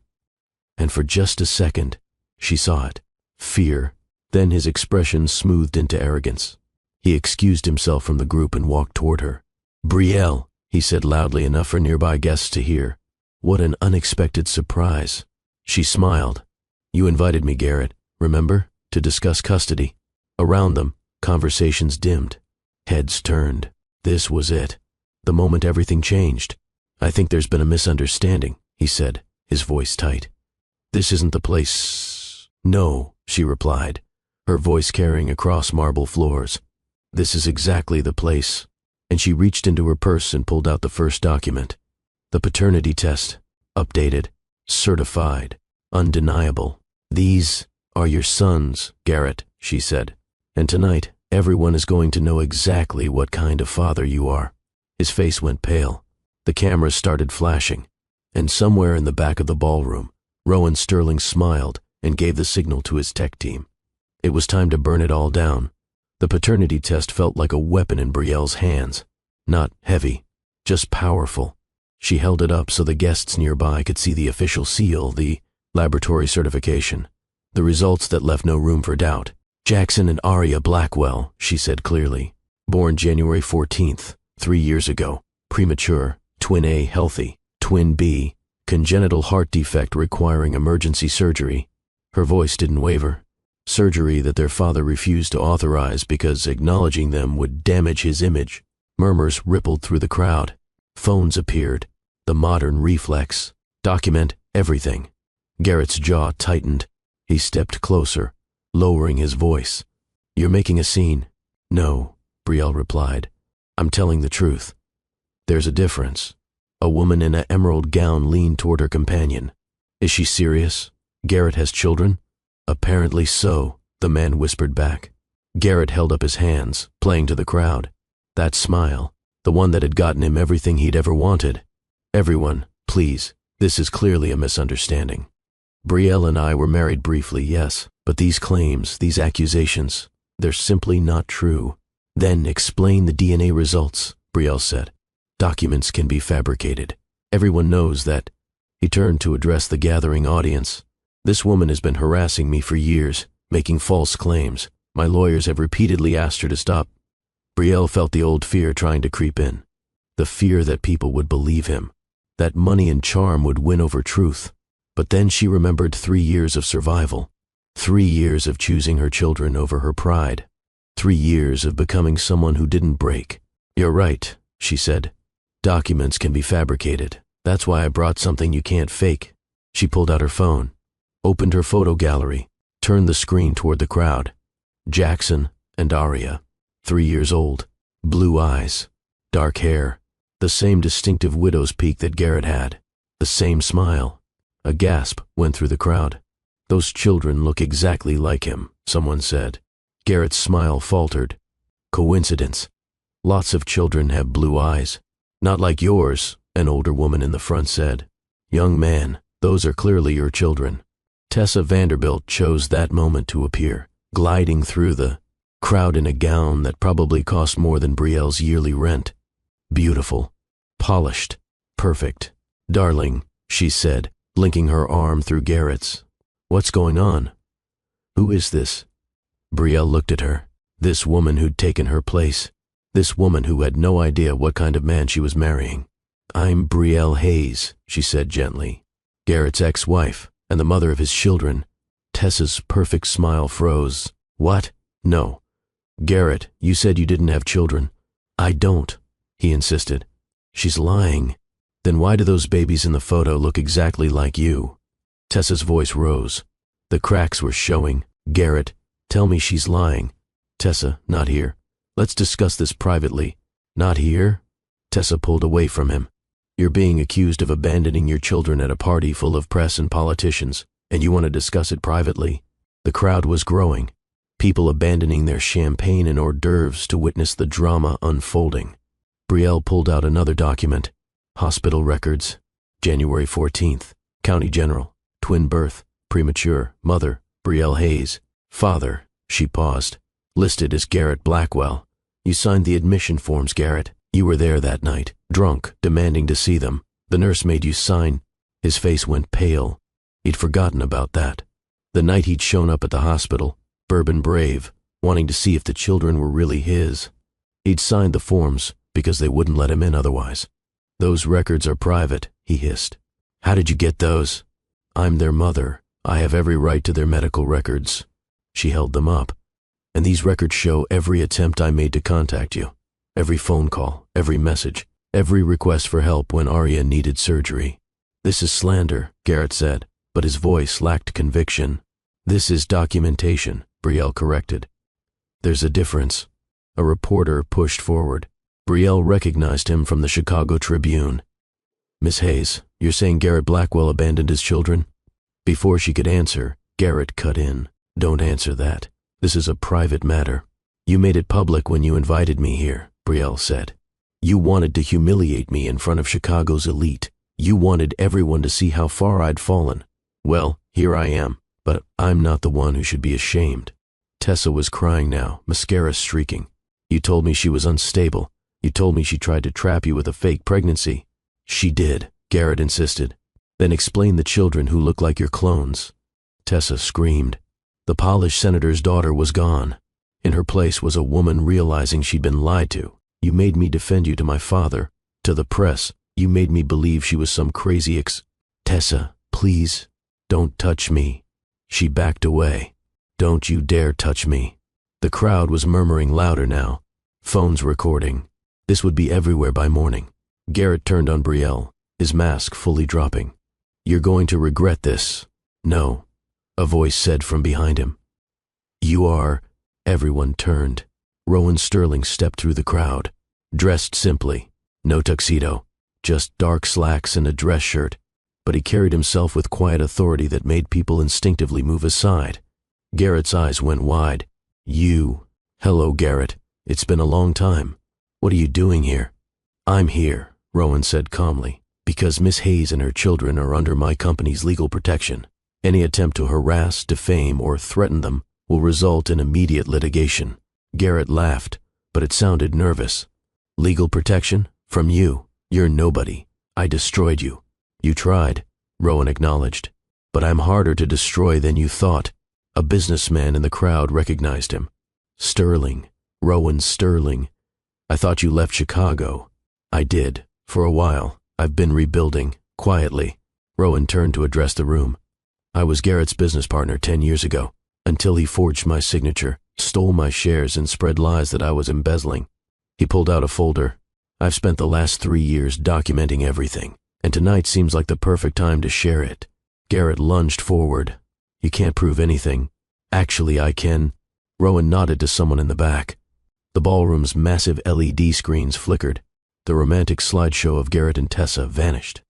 and for just a second, she saw it. Fear Then his expression smoothed into arrogance. He excused himself from the group and walked toward her. "Brielle," he said loudly enough for nearby guests to hear. "What an unexpected surprise." She smiled. "You invited me, Garrett, remember, to discuss custody." Around them, conversations dimmed. Heads turned. This was it. The moment everything changed. "I think there's been a misunderstanding," he said, his voice tight. "This isn't the place." "No," she replied, her voice carrying across marble floors. "This is exactly the place." And she reached into her purse and pulled out the first document. The paternity test, updated, certified, undeniable. "These are your sons, Garrett," she said. "And tonight, everyone is going to know exactly what kind of father you are." His face went pale. The cameras started flashing. And somewhere in the back of the ballroom, Rowan Sterling smiled and gave the signal to his tech team. It was time to burn it all down. The paternity test felt like a weapon in Brielle's hands. Not heavy, just powerful. She held it up so the guests nearby could see the official seal, the laboratory certification. The results that left no room for doubt. "Jackson and Aria Blackwell," she said clearly. "Born January 14th, 3 years ago. Premature, twin A healthy, twin B, congenital heart defect requiring emergency surgery." Her voice didn't waver. Surgery that their father refused to authorize because acknowledging them would damage his image. Murmurs rippled through the crowd. Phones appeared. The modern reflex. Document everything. Garrett's jaw tightened. He stepped closer, lowering his voice. "You're making a scene." "No," Brielle replied. "I'm telling the truth. There's a difference." A woman in an emerald gown leaned toward her companion. "Is she serious? Garrett has children?" "Apparently so," the man whispered back. Garrett held up his hands, playing to the crowd. That smile, the one that had gotten him everything he'd ever wanted. "Everyone, please, this is clearly a misunderstanding. Brielle and I were married briefly, yes, but these claims, these accusations, they're simply not true." "Then explain the DNA results," Brielle said. "Documents can be fabricated. Everyone knows that." He turned to address the gathering audience. "This woman has been harassing me for years, making false claims. My lawyers have repeatedly asked her to stop." Brielle felt the old fear trying to creep in. The fear that people would believe him, that money and charm would win over truth. But then she remembered 3 years of survival, 3 years of choosing her children over her pride, 3 years of becoming someone who didn't break. "You're right," she said. "Documents can be fabricated. That's why I brought something you can't fake." She pulled out her phone, opened her photo gallery, turned the screen toward the crowd. Jackson and Aria, 3 years old, blue eyes, dark hair, the same distinctive widow's peak that Garrett had, the same smile. A gasp went through the crowd. "Those children look exactly like him," someone said. Garrett's smile faltered. "Coincidence. Lots of children have blue eyes." "Not like yours," an older woman in the front said. "Young man, those are clearly your children." Tessa Vanderbilt chose that moment to appear, gliding through the crowd in a gown that probably cost more than Brielle's yearly rent. Beautiful, polished, perfect. "Darling," she said, linking her arm through Garrett's. "What's going on? Who is this?" Brielle looked at her. This woman who'd taken her place. This woman who had no idea what kind of man she was marrying. "I'm Brielle Hayes," she said gently. "Garrett's ex-wife, and the mother of his children." Tessa's perfect smile froze. "What? No. Garrett, you said you didn't have children." "I don't," he insisted. "She's lying." "Then why do those babies in the photo look exactly like you?" Tessa's voice rose. The cracks were showing. "Garrett, tell me she's lying." "Tessa, not here. Let's discuss this privately." "Not here?" Tessa pulled away from him. "You're being accused of abandoning your children at a party full of press and politicians, and you want to discuss it privately?" The crowd was growing. People abandoning their champagne and hors d'oeuvres to witness the drama unfolding. Brielle pulled out another document. Hospital records. January 14th. County General. Twin birth. Premature. Mother, Brielle Hayes. Father, she paused, listed as Garrett Blackwell. "You signed the admission forms, Garrett. You were there that night, drunk, demanding to see them. The nurse made you sign." His face went pale. He'd forgotten about that. The night he'd shown up at the hospital, Bourbon Brave, wanting to see if the children were really his. He'd signed the forms because they wouldn't let him in otherwise. "Those records are private," he hissed. "How did you get those?" "I'm their mother. I have every right to their medical records." She held them up. "And these records show every attempt I made to contact you. Every phone call, every message, every request for help when Arya needed surgery." "This is slander," Garrett said, but his voice lacked conviction. "This is documentation," Brielle corrected. "There's a difference." A reporter pushed forward. Brielle recognized him from the Chicago Tribune. "Miss Hayes, you're saying Garrett Blackwell abandoned his children?" Before she could answer, Garrett cut in. "Don't answer that. This is a private matter." "You made it public when you invited me here," Brielle said. "You wanted to humiliate me in front of Chicago's elite. You wanted everyone to see how far I'd fallen. Well, here I am, but I'm not the one who should be ashamed." Tessa was crying now, mascara streaking. "You told me she was unstable. You told me she tried to trap you with a fake pregnancy." "She did," Garrett insisted. "Then explain the children who look like your clones." Tessa screamed. The polished senator's daughter was gone. In her place was a woman realizing she'd been lied to. "You made me defend you to my father, to the press. You made me believe she was some crazy Tessa, please, don't touch me." She backed away. "Don't you dare touch me." The crowd was murmuring louder now. Phones recording. This would be everywhere by morning. Garrett turned on Brielle, his mask fully dropping. "You're going to regret this." "No," a voice said from behind him. "You are." Everyone turned. Rowan Sterling stepped through the crowd, dressed simply, no tuxedo, just dark slacks and a dress shirt, but he carried himself with quiet authority that made people instinctively move aside. Garrett's eyes went wide. "You." "Hello, Garrett. It's been a long time. What are you doing here?" "I'm here," Rowan said calmly, "because Miss Hayes and her children are under my company's legal protection. Any attempt to harass, defame, or threaten them will result in immediate litigation." Garrett laughed, but it sounded nervous. "Legal protection? From you? You're nobody. I destroyed you." "You tried," Rowan acknowledged, "but I'm harder to destroy than you thought." A businessman in the crowd recognized him. "Sterling, Rowan Sterling. I thought you left Chicago." "I did, for a while. I've been rebuilding, quietly." Rowan turned to address the room. "I was Garrett's business partner 10 years ago, until he forged my signature, stole my shares, and spread lies that I was embezzling." He pulled out a folder. "I've spent the last 3 years documenting everything, and tonight seems like the perfect time to share it." Garrett lunged forward. "You can't prove anything." "Actually, I can." Rowan nodded to someone in the back. The ballroom's massive LED screens flickered. The romantic slideshow of Garrett and Tessa vanished.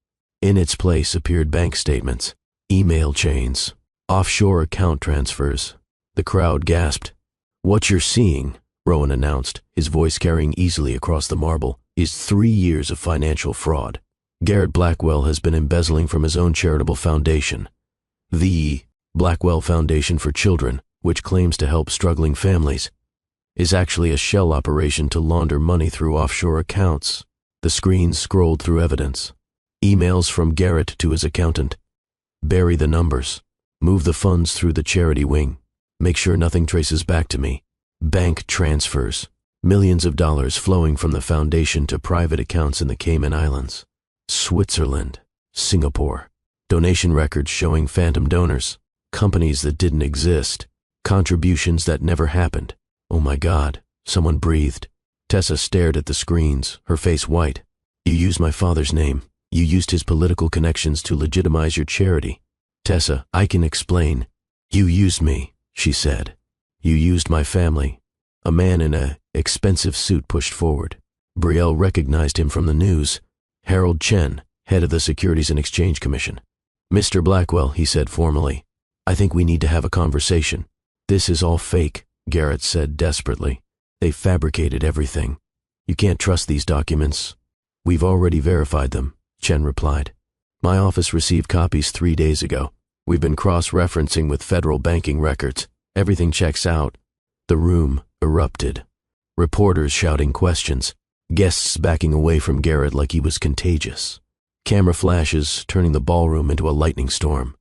In its place appeared bank statements, email chains, offshore account transfers. The crowd gasped. "What you're seeing," Rowan announced, his voice carrying easily across the marble, "is 3 years of financial fraud. Garrett Blackwell has been embezzling from his own charitable foundation, the Blackwell Foundation for Children, which claims to help struggling families, is actually a shell operation to launder money through offshore accounts." The screen scrolled through evidence. Emails from Garrett to his accountant. "Bury the numbers. Move the funds through the charity wing. Make sure nothing traces back to me." Bank transfers. Millions of dollars flowing from the foundation to private accounts in the Cayman Islands, Switzerland, Singapore. Donation records showing phantom donors, companies that didn't exist, contributions that never happened. "Oh my God," someone breathed. Tessa stared at the screens, her face white. "You used my father's name. You used his political connections to legitimize your charity." "Tessa, I can explain." "You used me," she said. "You used my family." A man in an expensive suit pushed forward. Brielle recognized him from the news. Harold Chen, head of the Securities and Exchange Commission. "Mr. Blackwell," he said formally, "I think we need to have a conversation." "This is all fake," Garrett said desperately. "They fabricated everything. You can't trust these documents." "We've already verified them," Chen replied. "My office received copies 3 days ago. We've been cross-referencing with federal banking records. Everything checks out." The room erupted. Reporters shouting questions, guests backing away from Garrett like he was contagious. Camera flashes turning the ballroom into a lightning storm.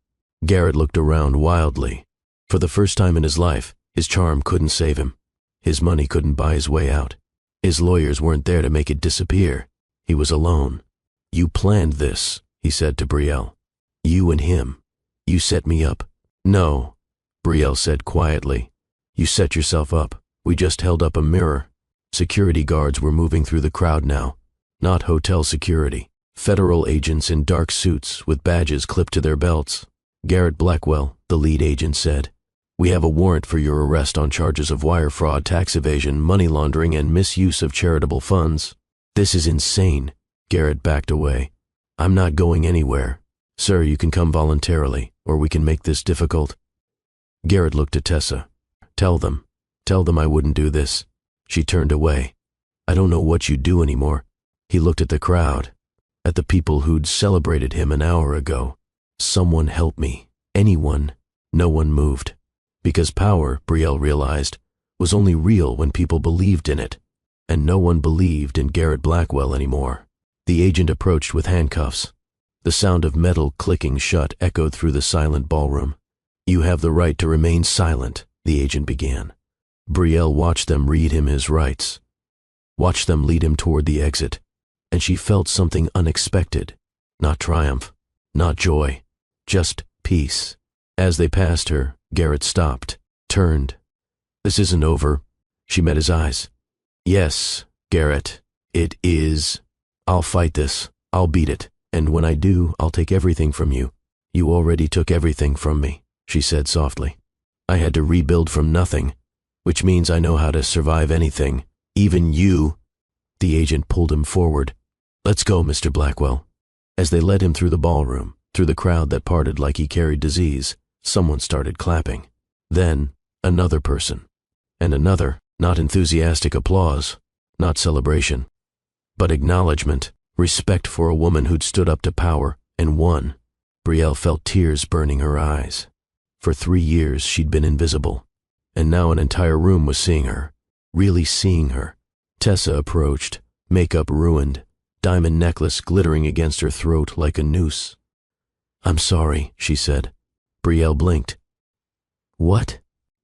Garrett looked around wildly. For the first time in his life, His charm couldn't save him. His money couldn't buy his way out. His lawyers weren't there to make it disappear. He was alone. "You planned this," he said to Brielle. "You and him. You set me up." "No," Brielle said quietly. "You set yourself up. We just held up a mirror." Security guards were moving through the crowd now. Not hotel security. Federal agents in dark suits with badges clipped to their belts. "Garrett Blackwell," the lead agent said. "We have a warrant for your arrest on charges of wire fraud, tax evasion, money laundering, and misuse of charitable funds." "This is insane." Garrett backed away. "I'm not going anywhere. Sir, you can come voluntarily, or we can make this difficult." Garrett looked at Tessa. Tell them I wouldn't do this." She turned away. "I don't know what you'd do anymore." He looked at the crowd, at the people who'd celebrated him an hour ago. "Someone help me. Anyone." No one moved. Because power, Brielle realized, was only real when people believed in it, and no one believed in Garrett Blackwell anymore. The agent approached with handcuffs. The sound of metal clicking shut echoed through the silent ballroom. "You have the right to remain silent," the agent began. Brielle watched them read him his rights, watched them lead him toward the exit, and she felt something unexpected. Not triumph, not joy, just peace. As they passed her, Garrett stopped, turned. "This isn't over." She met his eyes. "Yes, Garrett, it is. I'll fight this. I'll beat it. And when I do, I'll take everything from you. You already took everything from me," she said softly. "I had to rebuild from nothing, which means I know how to survive anything, even you." The agent pulled him forward. "Let's go, Mr. Blackwell." As they led him through the ballroom, through the crowd that parted like he carried disease, someone started clapping. Then, another person. And another, not enthusiastic applause, not celebration, but acknowledgement, respect for a woman who'd stood up to power and won. Brielle felt tears burning her eyes. For 3 years she'd been invisible, and now an entire room was seeing her, really seeing her. Tessa approached, makeup ruined, diamond necklace glittering against her throat like a noose. "I'm sorry," she said. Brielle blinked. "What?"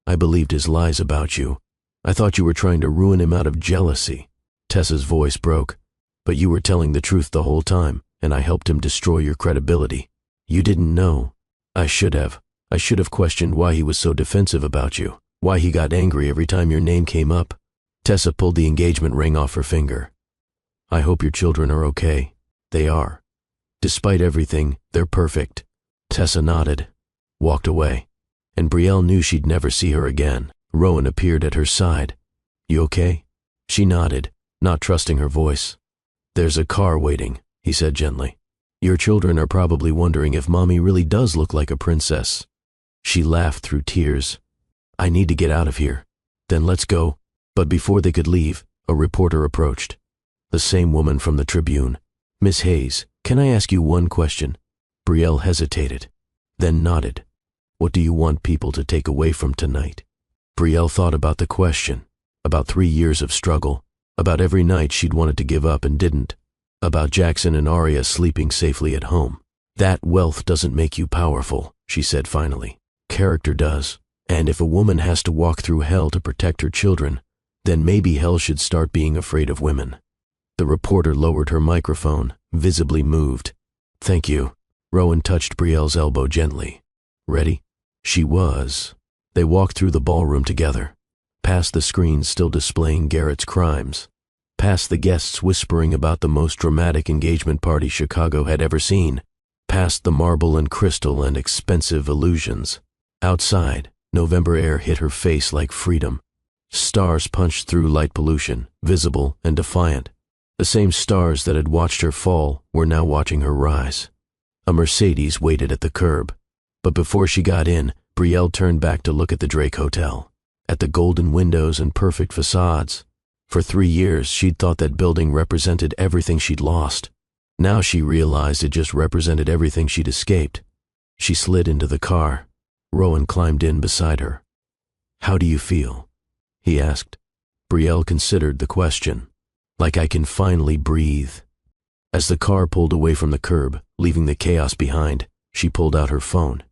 "I believed his lies about you. I thought you were trying to ruin him out of jealousy." Tessa's voice broke. "But you were telling the truth the whole time, and I helped him destroy your credibility. You didn't know." "I should have. I should have questioned why he was so defensive about you, why he got angry every time your name came up." Tessa pulled the engagement ring off her finger. "I hope your children are okay. They are. Despite everything, they're perfect." Tessa nodded, walked away, and Brielle knew she'd never see her again. Rowan appeared at her side. "You okay?" She nodded, not trusting her voice. "There's a car waiting," he said gently. "Your children are probably wondering if Mommy really does look like a princess." She laughed through tears. "I need to get out of here." "Then let's go." But before they could leave, a reporter approached. The same woman from the Tribune. "Miss Hayes, can I ask you one question?" Brielle hesitated, then nodded. "What do you want people to take away from tonight?" Brielle thought about the question, about 3 years of struggle, about every night she'd wanted to give up and didn't, about Jackson and Aria sleeping safely at home. "That wealth doesn't make you powerful," she said finally. "Character does. And if a woman has to walk through hell to protect her children, then maybe hell should start being afraid of women." The reporter lowered her microphone, visibly moved. "Thank you." Rowan touched Brielle's elbow gently. "Ready?" She was. They walked through the ballroom together, past the screens still displaying Garrett's crimes, past the guests whispering about the most dramatic engagement party Chicago had ever seen, past the marble and crystal and expensive illusions. Outside, November air hit her face like freedom. Stars punched through light pollution, visible and defiant. The same stars that had watched her fall were now watching her rise. A Mercedes waited at the curb, but before she got in, Brielle turned back to look at the Drake Hotel, at the golden windows and perfect facades. For 3 years, she'd thought that building represented everything she'd lost. Now she realized it just represented everything she'd escaped. She slid into the car. Rowan climbed in beside her. "How do you feel?" he asked. Brielle considered the question. "Like I can finally breathe." As the car pulled away from the curb, leaving the chaos behind, she pulled out her phone.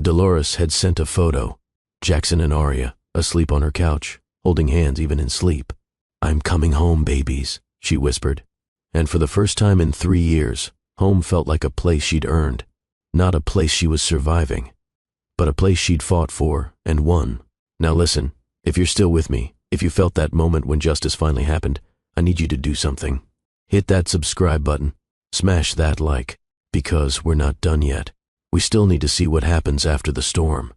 Dolores had sent a photo. Jackson and Aria, asleep on her couch, holding hands even in sleep. "I'm coming home, babies," she whispered. And for the first time in 3 years, home felt like a place she'd earned, not a place she was surviving, but a place she'd fought for and won. Now listen, if you're still with me, if you felt that moment when justice finally happened, I need you to do something. Hit that subscribe button, smash that like, because we're not done yet. We still need to see what happens after the storm,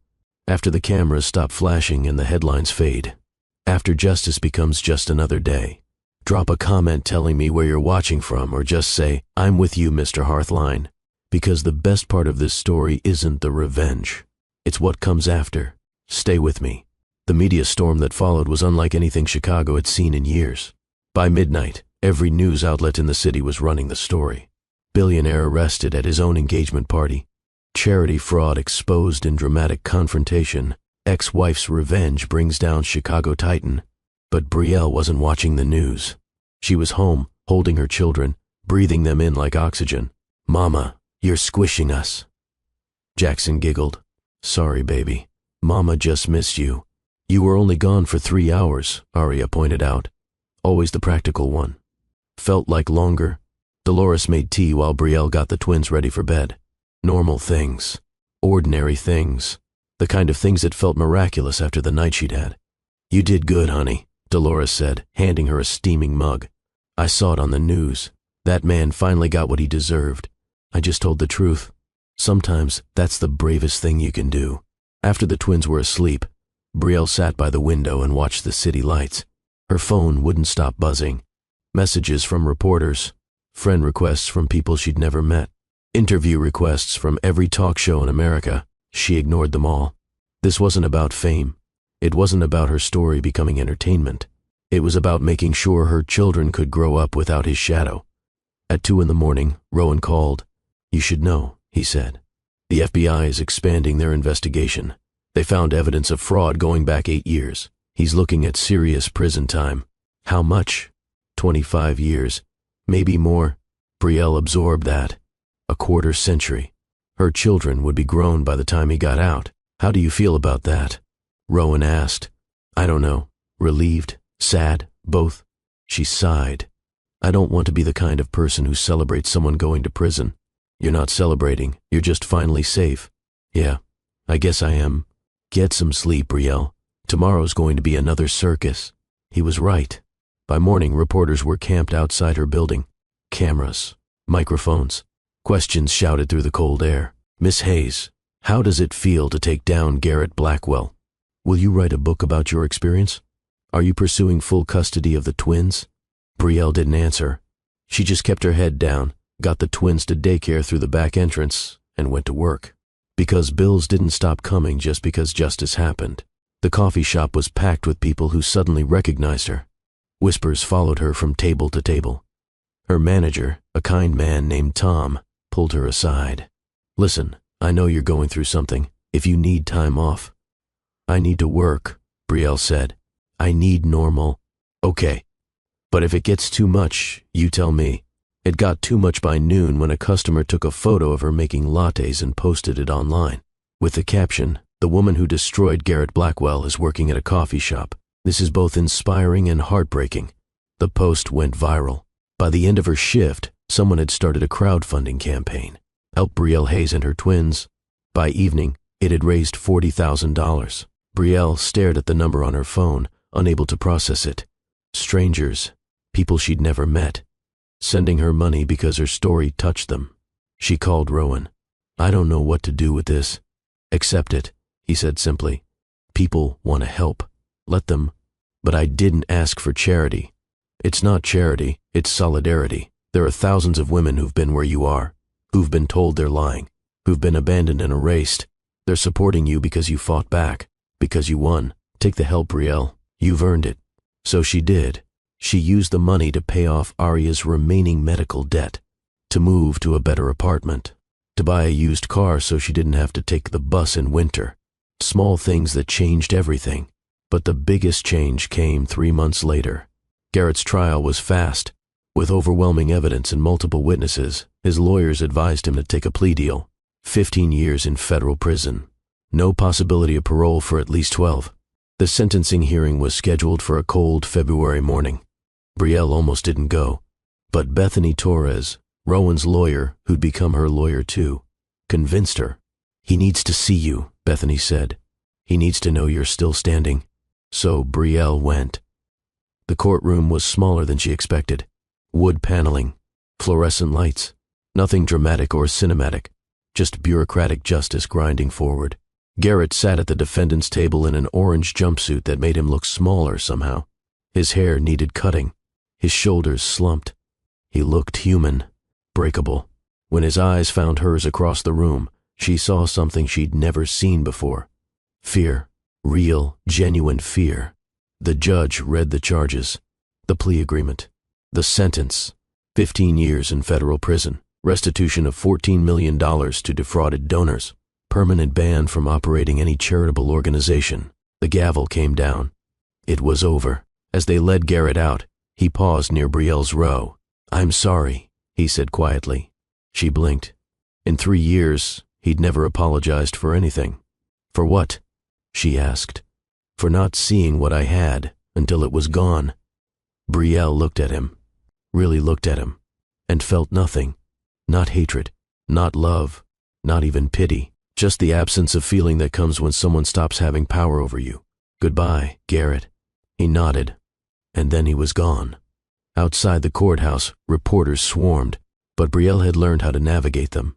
after the cameras stop flashing and the headlines fade, after justice becomes just another day. Drop a comment telling me where you're watching from, or just say, "I'm with you, Mr. Hearthline," because the best part of this story isn't the revenge. It's what comes after. Stay with me. The media storm that followed was unlike anything Chicago had seen in years. By midnight, every news outlet in the city was running the story. Billionaire arrested at his own engagement party. Charity fraud exposed in dramatic confrontation. Ex-wife's revenge brings down Chicago Titan. But Brielle wasn't watching the news. She was home, holding her children, breathing them in like oxygen. "Mama, you're squishing us." Jackson giggled. "Sorry, baby. Mama just missed you." "You were only gone for 3 hours," Aria pointed out. Always the practical one. Felt like longer. Dolores made tea while Brielle got the twins ready for bed. Normal things. Ordinary things. The kind of things that felt miraculous after the night she'd had. "You did good, honey," Dolores said, handing her a steaming mug. "I saw it on the news. That man finally got what he deserved. I just told the truth. Sometimes that's the bravest thing you can do." After the twins were asleep, Brielle sat by the window and watched the city lights. Her phone wouldn't stop buzzing. Messages from reporters, friend requests from people she'd never met, interview requests from every talk show in America. She ignored them all. This wasn't about fame. It wasn't about her story becoming entertainment. It was about making sure her children could grow up without his shadow. At 2 a.m, Rowan called. "You should know," he said. "The FBI is expanding their investigation. They found evidence of fraud going back 8 years. He's looking at serious prison time." "How much?" 25 years. Maybe more. Brielle absorbed that. A quarter century. Her children would be grown by the time he got out. "How do you feel about that?" Rowan asked. "I don't know. Relieved, sad, both." She sighed. "I don't want to be the kind of person who celebrates someone going to prison." "You're not celebrating. You're just finally safe." "Yeah, I guess I am." "Get some sleep, Brielle. Tomorrow's going to be another circus." He was right. By morning, reporters were camped outside her building. Cameras, microphones, questions shouted through the cold air. "Miss Hayes, how does it feel to take down Garrett Blackwell? Will you write a book about your experience? Are you pursuing full custody of the twins?" Brielle didn't answer. She just kept her head down, got the twins to daycare through the back entrance, and went to work. Because bills didn't stop coming just because justice happened. The coffee shop was packed with people who suddenly recognized her. Whispers followed her from table to table. Her manager, a kind man named Tom, pulled her aside. "Listen, I know you're going through something. If you need time off." "I need to work," Brielle said. "I need normal." "Okay. But if it gets too much, you tell me." It got too much by noon when a customer took a photo of her making lattes and posted it online. With the caption, "The woman who destroyed Garrett Blackwell is working at a coffee shop. This is both inspiring and heartbreaking." The post went viral. By the end of her shift, someone had started a crowdfunding campaign. Help Brielle Hayes and her twins. By evening, it had raised $40,000. Brielle stared at the number on her phone, unable to process it. Strangers, people she'd never met, sending her money because her story touched them. She called Rowan. "I don't know what to do with this." "Accept it," he said simply. "People want to help. Let them." "But I didn't ask for charity." "It's not charity, it's solidarity. There are thousands of women who've been where you are, who've been told they're lying, who've been abandoned and erased. They're supporting you because you fought back, because you won. Take the help, Brielle. You've earned it." So she did. She used the money to pay off Aria's remaining medical debt, to move to a better apartment, to buy a used car so she didn't have to take the bus in winter. Small things that changed everything. But the biggest change came 3 months later. Garrett's trial was fast. With overwhelming evidence and multiple witnesses, his lawyers advised him to take a plea deal. 15 years in federal prison. No possibility of parole for at least 12. The sentencing hearing was scheduled for a cold February morning. Brielle almost didn't go, but Bethany Torres, Rowan's lawyer, who'd become her lawyer too, convinced her. "He needs to see you," Bethany said. "He needs to know you're still standing." So Brielle went. The courtroom was smaller than she expected. Wood paneling, fluorescent lights, nothing dramatic or cinematic, just bureaucratic justice grinding forward. Garrett sat at the defendant's table in an orange jumpsuit that made him look smaller somehow. His hair needed cutting, his shoulders slumped. He looked human, breakable. When his eyes found hers across the room, she saw something she'd never seen before. Fear, real, genuine fear. The judge read the charges, the plea agreement, the sentence: 15 years in federal prison, restitution of $14 million to defrauded donors, permanent ban from operating any charitable organization. The gavel came down. It was over. As they led Garrett out, he paused near Brielle's row. "I'm sorry," he said quietly. She blinked. In 3 years, he'd never apologized for anything. "For what?" she asked. "For not seeing what I had until it was gone." Brielle looked at him, really looked at him, and felt nothing. Not hatred, not love, not even pity. Just the absence of feeling that comes when someone stops having power over you. "Goodbye, Garrett." He nodded, and then he was gone. Outside the courthouse, reporters swarmed, but Brielle had learned how to navigate them.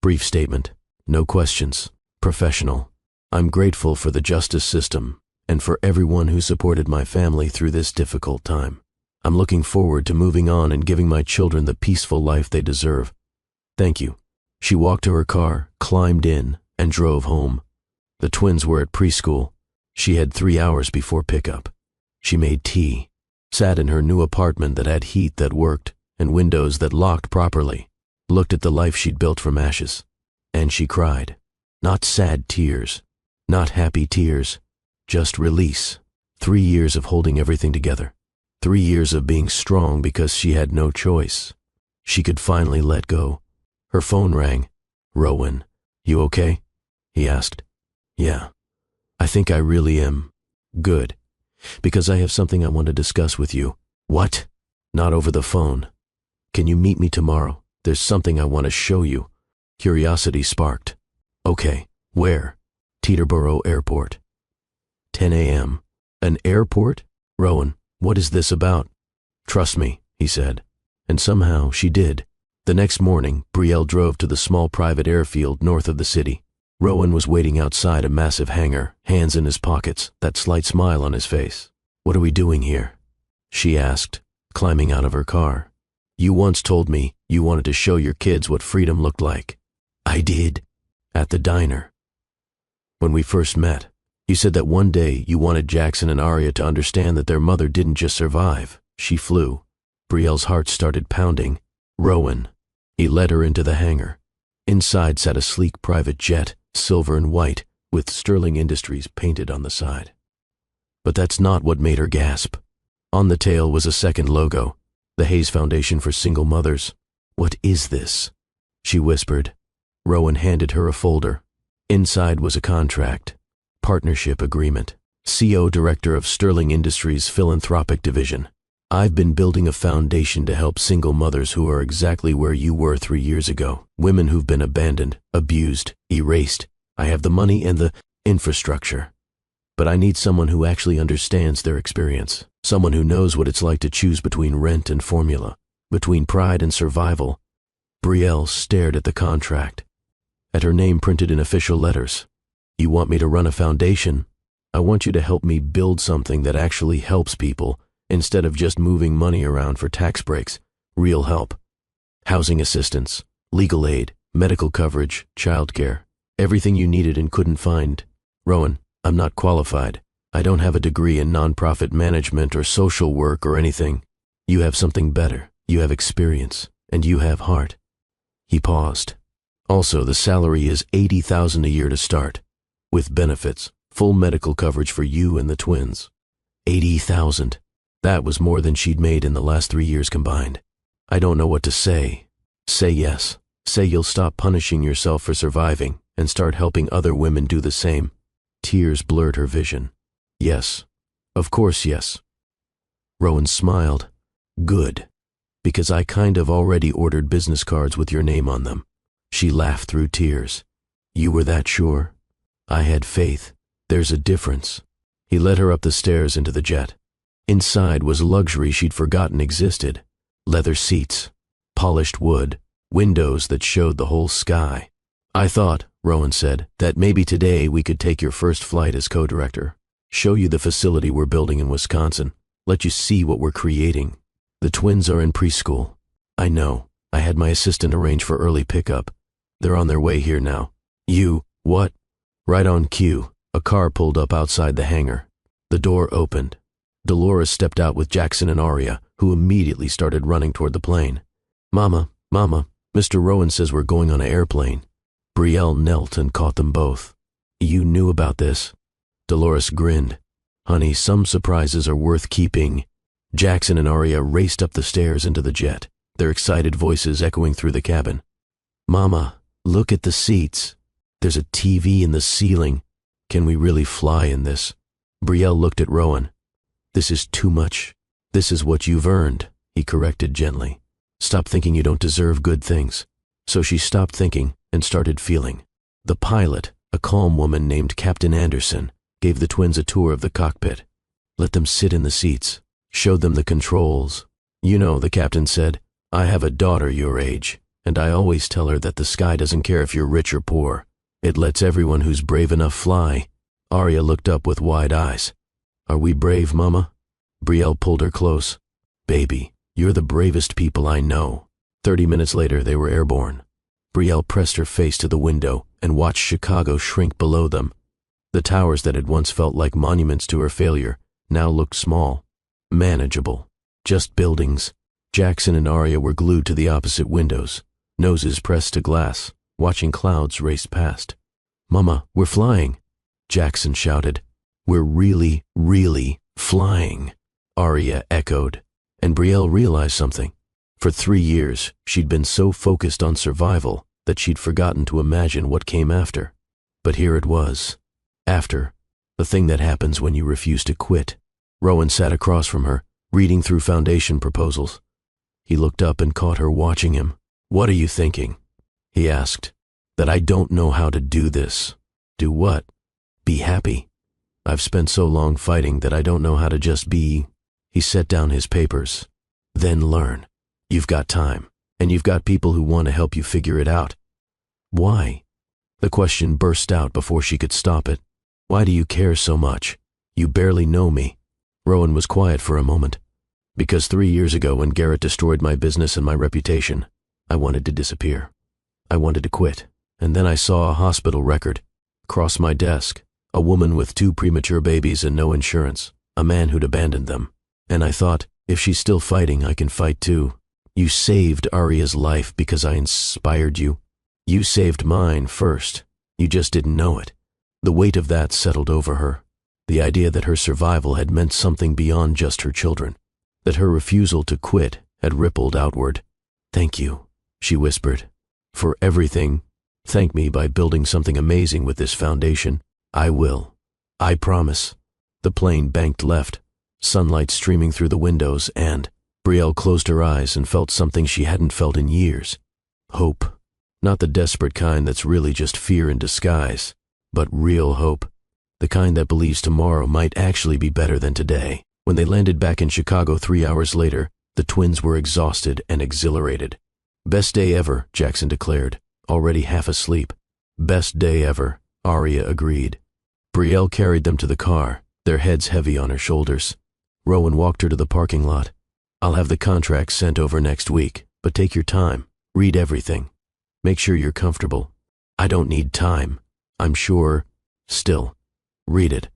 Brief statement, no questions, professional. "I'm grateful for the justice system and for everyone who supported my family through this difficult time. I'm looking forward to moving on and giving my children the peaceful life they deserve. Thank you." She walked to her car, climbed in, and drove home. The twins were at preschool. She had 3 hours before pickup. She made tea, sat in her new apartment that had heat that worked and windows that locked properly, looked at the life she'd built from ashes, and she cried. Not sad tears, not happy tears, just release. 3 years of holding everything together. 3 years of being strong because she had no choice. She could finally let go. Her phone rang. "Rowan, you okay?" he asked. "Yeah, I think I really am. Good. Because I have something I want to discuss with you." "What?" "Not over the phone. Can you meet me tomorrow? There's something I want to show you." Curiosity sparked. "Okay, where?" "Teterboro Airport." 10 a.m. "An airport? Rowan, what is this about?" "Trust me," he said. And somehow she did. The next morning, Brielle drove to the small private airfield north of the city. Rowan was waiting outside a massive hangar, hands in his pockets, that slight smile on his face. "What are we doing here?" she asked, climbing out of her car. "You once told me you wanted to show your kids what freedom looked like." "I did." "At the diner. When we first met, you said that one day you wanted Jackson and Aria to understand that their mother didn't just survive, she flew." Brielle's heart started pounding. "Rowan." He led her into the hangar. Inside sat a sleek private jet, silver and white, with Sterling Industries painted on the side. But that's not what made her gasp. On the tail was a second logo, the Hayes Foundation for Single Mothers. "What is this?" she whispered. Rowan handed her a folder. Inside was a contract, partnership agreement. CO Director of Sterling Industries Philanthropic Division. "I've been building a foundation to help single mothers who are exactly where you were 3 years ago. Women who've been abandoned, abused, erased. I have the money and the infrastructure. But I need someone who actually understands their experience. Someone who knows what it's like to choose between rent and formula, between pride and survival." Brielle stared at the contract, at her name printed in official letters. "You want me to run a foundation? I want you to help me build something that actually helps people, instead of just moving money around for tax breaks. Real help. Housing assistance, legal aid, medical coverage, childcare. Everything you needed and couldn't find. Rowan, I'm not qualified. I don't have a degree in nonprofit management or social work or anything. You have something better. You have experience. And you have heart." He paused. "Also, the salary is $80,000 a year to start, with benefits, full medical coverage for you and the twins." 80,000. That was more than she'd made in the last 3 years combined. "I don't know what to say." "Say yes. Say you'll stop punishing yourself for surviving and start helping other women do the same." Tears blurred her vision. Yes. Of course, yes. Rowan smiled. Good. Because I kind of already ordered business cards with your name on them. She laughed through tears. You were that sure? I had faith. There's a difference. He led her up the stairs into the jet. Inside was luxury she'd forgotten existed. Leather seats, polished wood, windows that showed the whole sky. I thought, Rowan said, that maybe today we could take your first flight as co-director. Show you the facility we're building in Wisconsin. Let you see what we're creating. The twins are in preschool. I know. I had my assistant arrange for early pickup. They're on their way here now. What? Right on cue, a car pulled up outside the hangar. The door opened. Dolores stepped out with Jackson and Aria, who immediately started running toward the plane. Mama, Mr. Rowan says we're going on an airplane. Brielle knelt and caught them both. You knew about this? Dolores grinned. Honey, some surprises are worth keeping. Jackson and Aria raced up the stairs into the jet, their excited voices echoing through the cabin. Mama, look at the seats. There's a TV in the ceiling. Can we really fly in this? Brielle looked at Rowan. This is too much. This is what you've earned, he corrected gently. Stop thinking you don't deserve good things. So she stopped thinking and started feeling. The pilot, a calm woman named Captain Anderson, gave the twins a tour of the cockpit. Let them sit in the seats. Showed them the controls. You know, the captain said, I have a daughter your age, and I always tell her that the sky doesn't care if you're rich or poor. It lets everyone who's brave enough fly. Aria looked up with wide eyes. Are we brave, Mama? Brielle pulled her close. Baby, you're the bravest people I know. 30 minutes later, they were airborne. Brielle pressed her face to the window and watched Chicago shrink below them. The towers that had once felt like monuments to her failure now looked small, manageable, just buildings. Jackson and Aria were glued to the opposite windows, noses pressed to glass, watching clouds race past. Mama, we're flying, Jackson shouted. We're really, really flying, Aria echoed, and Brielle realized something. For 3 years, she'd been so focused on survival that she'd forgotten to imagine what came after. But here it was. After, the thing that happens when you refuse to quit. Rowan sat across from her, reading through foundation proposals. He looked up and caught her watching him. What are you thinking? He asked. That I don't know how to do this. Do what? Be happy. I've spent so long fighting that I don't know how to just be. He set down his papers. Then learn. You've got time, and you've got people who want to help you figure it out. Why? The question burst out before she could stop it. Why do you care so much? You barely know me. Rowan was quiet for a moment. Because 3 years ago, when Garrett destroyed my business and my reputation, I wanted to disappear. I wanted to quit. And then I saw a hospital record. Across my desk, a woman with 2 premature babies and no insurance, a man who'd abandoned them. And I thought, if she's still fighting, I can fight too. You saved Aria's life because I inspired you. You saved mine first. You just didn't know it. The weight of that settled over her. The idea that her survival had meant something beyond just her children. That her refusal to quit had rippled outward. Thank you, she whispered. For everything. Thank me by building something amazing with this foundation. I will. I promise. The plane banked left, sunlight streaming through the windows, and Brielle closed her eyes and felt something she hadn't felt in years. Hope. Not the desperate kind that's really just fear in disguise, but real hope. The kind that believes tomorrow might actually be better than today. When they landed back in Chicago 3 hours later, the twins were exhausted and exhilarated. Best day ever, Jackson declared, already half asleep. Best day ever, Aria agreed. Brielle carried them to the car, their heads heavy on her shoulders. Rowan walked her to the parking lot. I'll have the contract sent over next week, but take your time. Read everything. Make sure you're comfortable. I don't need time. I'm sure. Still, read it.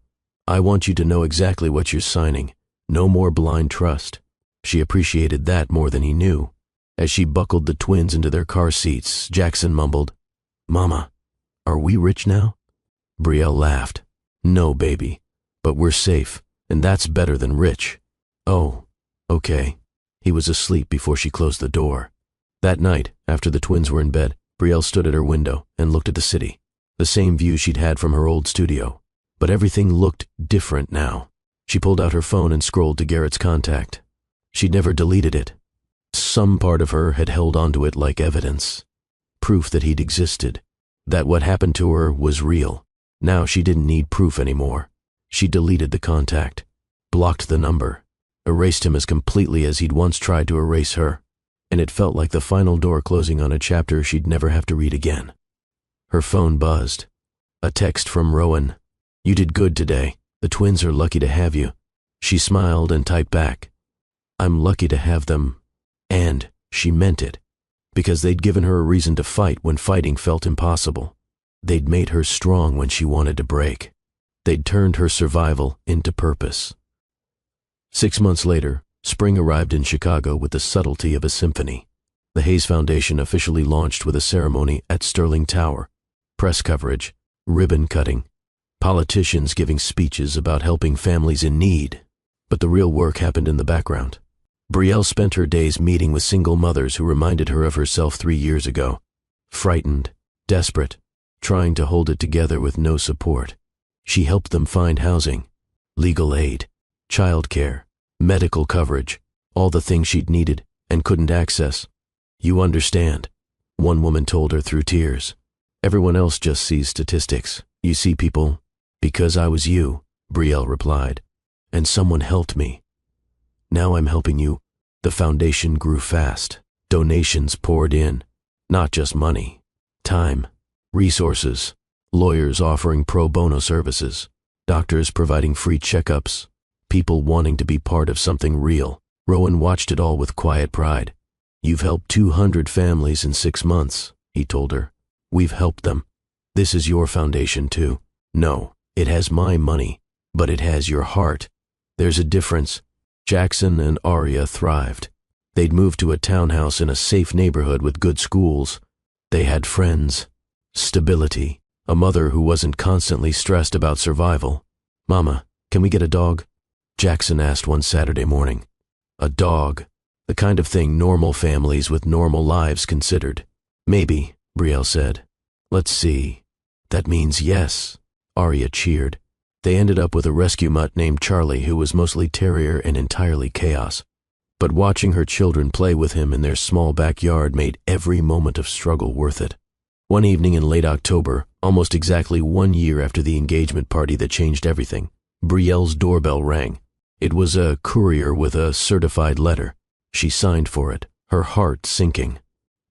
I want you to know exactly what you're signing. No more blind trust. She appreciated that more than he knew. As she buckled the twins into their car seats, Jackson mumbled, Mama, are we rich now? Brielle laughed. No, baby, but we're safe, and that's better than rich. Oh, okay. He was asleep before she closed the door. That night, after the twins were in bed, Brielle stood at her window and looked at the city, the same view she'd had from her old studio. But everything looked different now. She pulled out her phone and scrolled to Garrett's contact. She'd never deleted it. Some part of her had held onto it like evidence. Proof that he'd existed. That what happened to her was real. Now she didn't need proof anymore. She deleted the contact. Blocked the number. Erased him as completely as he'd once tried to erase her. And it felt like the final door closing on a chapter she'd never have to read again. Her phone buzzed. A text from Rowan. "You did good today. The twins are lucky to have you." She smiled and typed back, "I'm lucky to have them." And she meant it, because they'd given her a reason to fight when fighting felt impossible. They'd made her strong when she wanted to break. They'd turned her survival into purpose. 6 months later, spring arrived in Chicago with the subtlety of a symphony. The Hayes Foundation officially launched with a ceremony at Sterling Tower. Press coverage, ribbon cutting, politicians giving speeches about helping families in need. But the real work happened in the background. Brielle spent her days meeting with single mothers who reminded her of herself 3 years ago. Frightened, desperate, trying to hold it together with no support. She helped them find housing, legal aid, childcare, medical coverage, all the things she'd needed and couldn't access. "You understand," one woman told her through tears. "Everyone else just sees statistics. You see people." "Because I was you," Brielle replied, "and someone helped me. Now I'm helping you." The foundation grew fast. Donations poured in. Not just money. Time. Resources. Lawyers offering pro bono services. Doctors providing free checkups. People wanting to be part of something real. Rowan watched it all with quiet pride. "You've helped 200 families in 6 months, he told her. "We've helped them. This is your foundation too. No, it has my money, but it has your heart. There's a difference." Jackson and Aria thrived. They'd moved to a townhouse in a safe neighborhood with good schools. They had friends, stability, a mother who wasn't constantly stressed about survival. "Mama, can we get a dog?" Jackson asked one Saturday morning. A dog, the kind of thing normal families with normal lives considered. "Maybe," Brielle said. "Let's see." "That means yes," Aria cheered. They ended up with a rescue mutt named Charlie who was mostly terrier and entirely chaos. But watching her children play with him in their small backyard made every moment of struggle worth it. One evening in late October, almost exactly 1 year after the engagement party that changed everything, Brielle's doorbell rang. It was a courier with a certified letter. She signed for it, her heart sinking.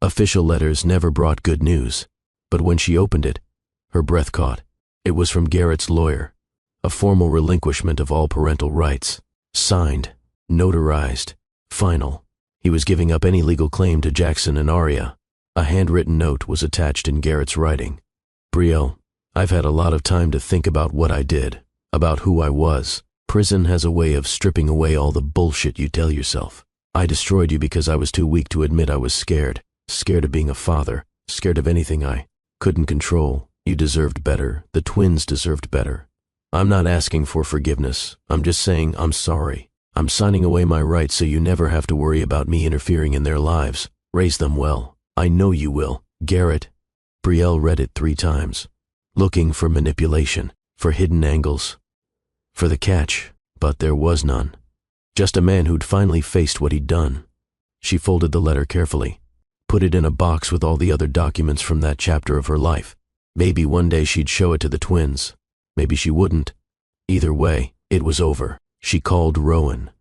Official letters never brought good news, but when she opened it, her breath caught. It was from Garrett's lawyer. A formal relinquishment of all parental rights. Signed, notarized, final. He was giving up any legal claim to Jackson and Aria. A handwritten note was attached in Garrett's writing. "Brielle, I've had a lot of time to think about what I did, about who I was. Prison has a way of stripping away all the bullshit you tell yourself. I destroyed you because I was too weak to admit I was scared. Scared of being a father, scared of anything I couldn't control. You deserved better. The twins deserved better. I'm not asking for forgiveness. I'm just saying I'm sorry. I'm signing away my rights so you never have to worry about me interfering in their lives. Raise them well. I know you will. Garrett." Brielle read it 3 times, looking for manipulation, for hidden angles, for the catch, but there was none. Just a man who'd finally faced what he'd done. She folded the letter carefully, put it in a box with all the other documents from that chapter of her life. Maybe one day she'd show it to the twins. Maybe she wouldn't. Either way, it was over. She called Rowan.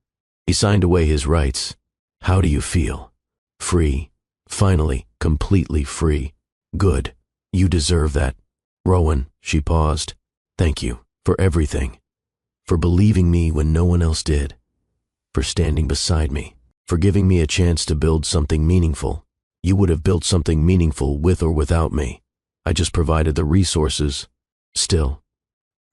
He signed away his rights. "How do you feel?" "Free. Finally, completely free." "Good. You deserve that." "Rowan," she paused. "Thank you for everything. For believing me when no one else did. For standing beside me. For giving me a chance to build something meaningful. You would have built something meaningful with or without me. I just provided the resources. Still,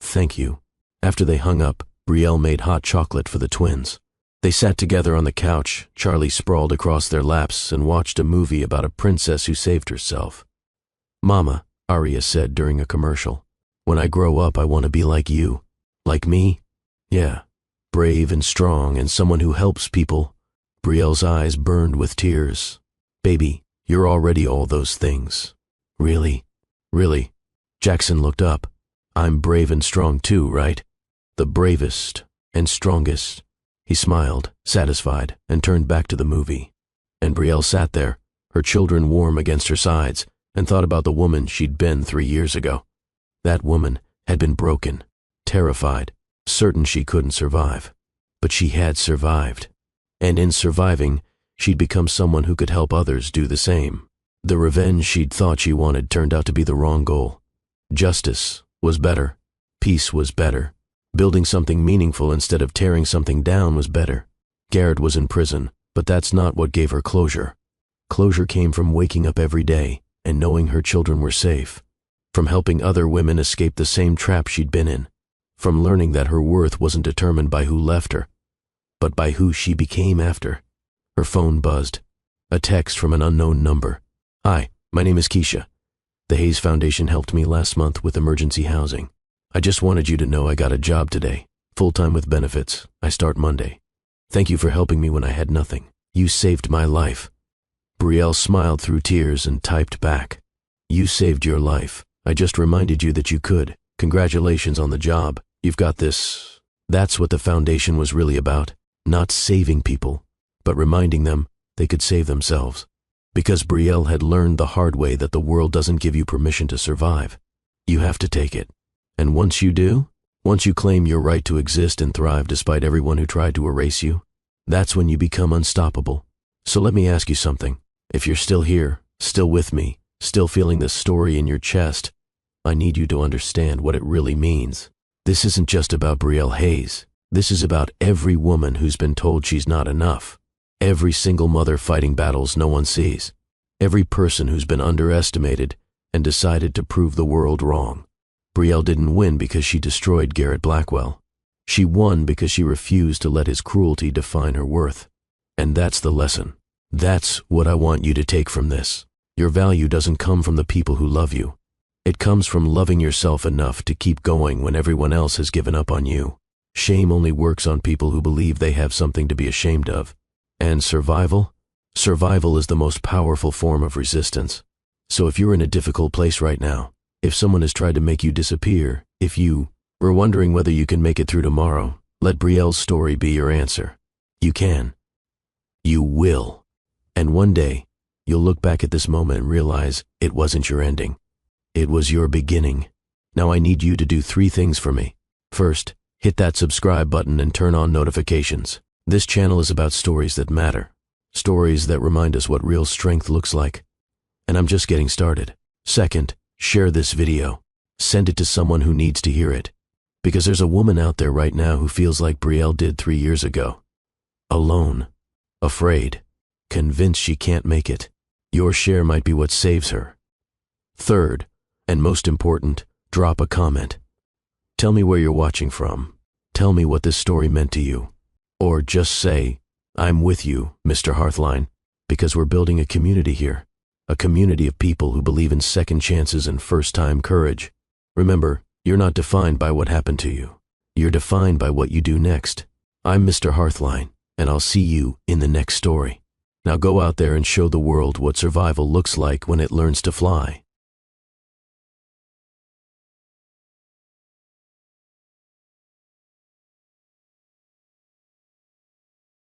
thank you." After they hung up, Brielle made hot chocolate for the twins. They sat together on the couch, Charlie sprawled across their laps, and watched a movie about a princess who saved herself. "Mama," Aria said during a commercial, "when I grow up I want to be like you." "Like me?" "Yeah. Brave and strong and someone who helps people." Brielle's eyes burned with tears. "Baby, you're already all those things." "Really?" "Really." Jackson looked up. I'm brave and strong too, right? The bravest and strongest. He smiled, satisfied, and turned back to the movie. And Brielle sat there, her children warm against her sides, and thought about the woman she'd been 3 years ago. That woman had been broken, terrified, certain she couldn't survive. But she had survived. And in surviving, she'd become someone who could help others do the same. The revenge she'd thought she wanted turned out to be the wrong goal. Justice was better. Peace was better. Building something meaningful instead of tearing something down was better. Garrett was in prison, but that's not what gave her closure. Closure came from waking up every day and knowing her children were safe. From helping other women escape the same trap she'd been in. From learning that her worth wasn't determined by who left her, but by who she became after. Her phone buzzed. A text from an unknown number. "Hi, my name is Keisha. The Hayes Foundation helped me last month with emergency housing. I just wanted you to know I got a job today, full-time with benefits. I start Monday. Thank you for helping me when I had nothing. You saved my life." Brielle smiled through tears and typed back. "You saved your life. I just reminded you that you could. Congratulations on the job. You've got this." That's what the foundation was really about. Not saving people, but reminding them they could save themselves. Because Brielle had learned the hard way that the world doesn't give you permission to survive. You have to take it. And once you do, once you claim your right to exist and thrive despite everyone who tried to erase you, that's when you become unstoppable. So let me ask you something. If you're still here, still with me, still feeling this story in your chest, I need you to understand what it really means. This isn't just about Brielle Hayes. This is about every woman who's been told she's not enough. Every single mother fighting battles no one sees. Every person who's been underestimated and decided to prove the world wrong. Brielle didn't win because she destroyed Garrett Blackwell. She won because she refused to let his cruelty define her worth. And that's the lesson. That's what I want you to take from this. Your value doesn't come from the people who love you. It comes from loving yourself enough to keep going when everyone else has given up on you. Shame only works on people who believe they have something to be ashamed of. And survival? Survival is the most powerful form of resistance. So if you're in a difficult place right now, if someone has tried to make you disappear, if you were wondering whether you can make it through tomorrow, let Brielle's story be your answer. You can. You will. And one day, you'll look back at this moment and realize it wasn't your ending. It was your beginning. Now I need you to do 3 things for me. First, hit that subscribe button and turn on notifications. This channel is about stories that matter. Stories that remind us what real strength looks like. And I'm just getting started. Second, share this video. Send it to someone who needs to hear it. Because there's a woman out there right now who feels like Brielle did 3 years ago. Alone. Afraid. Convinced she can't make it. Your share might be what saves her. Third, and most important, drop a comment. Tell me where you're watching from. Tell me what this story meant to you. Or just say, I'm with you, Mr. Hearthline, because we're building a community here. A community of people who believe in second chances and first-time courage. Remember, you're not defined by what happened to you. You're defined by what you do next. I'm Mr. Hearthline, and I'll see you in the next story. Now go out there and show the world what survival looks like when it learns to fly.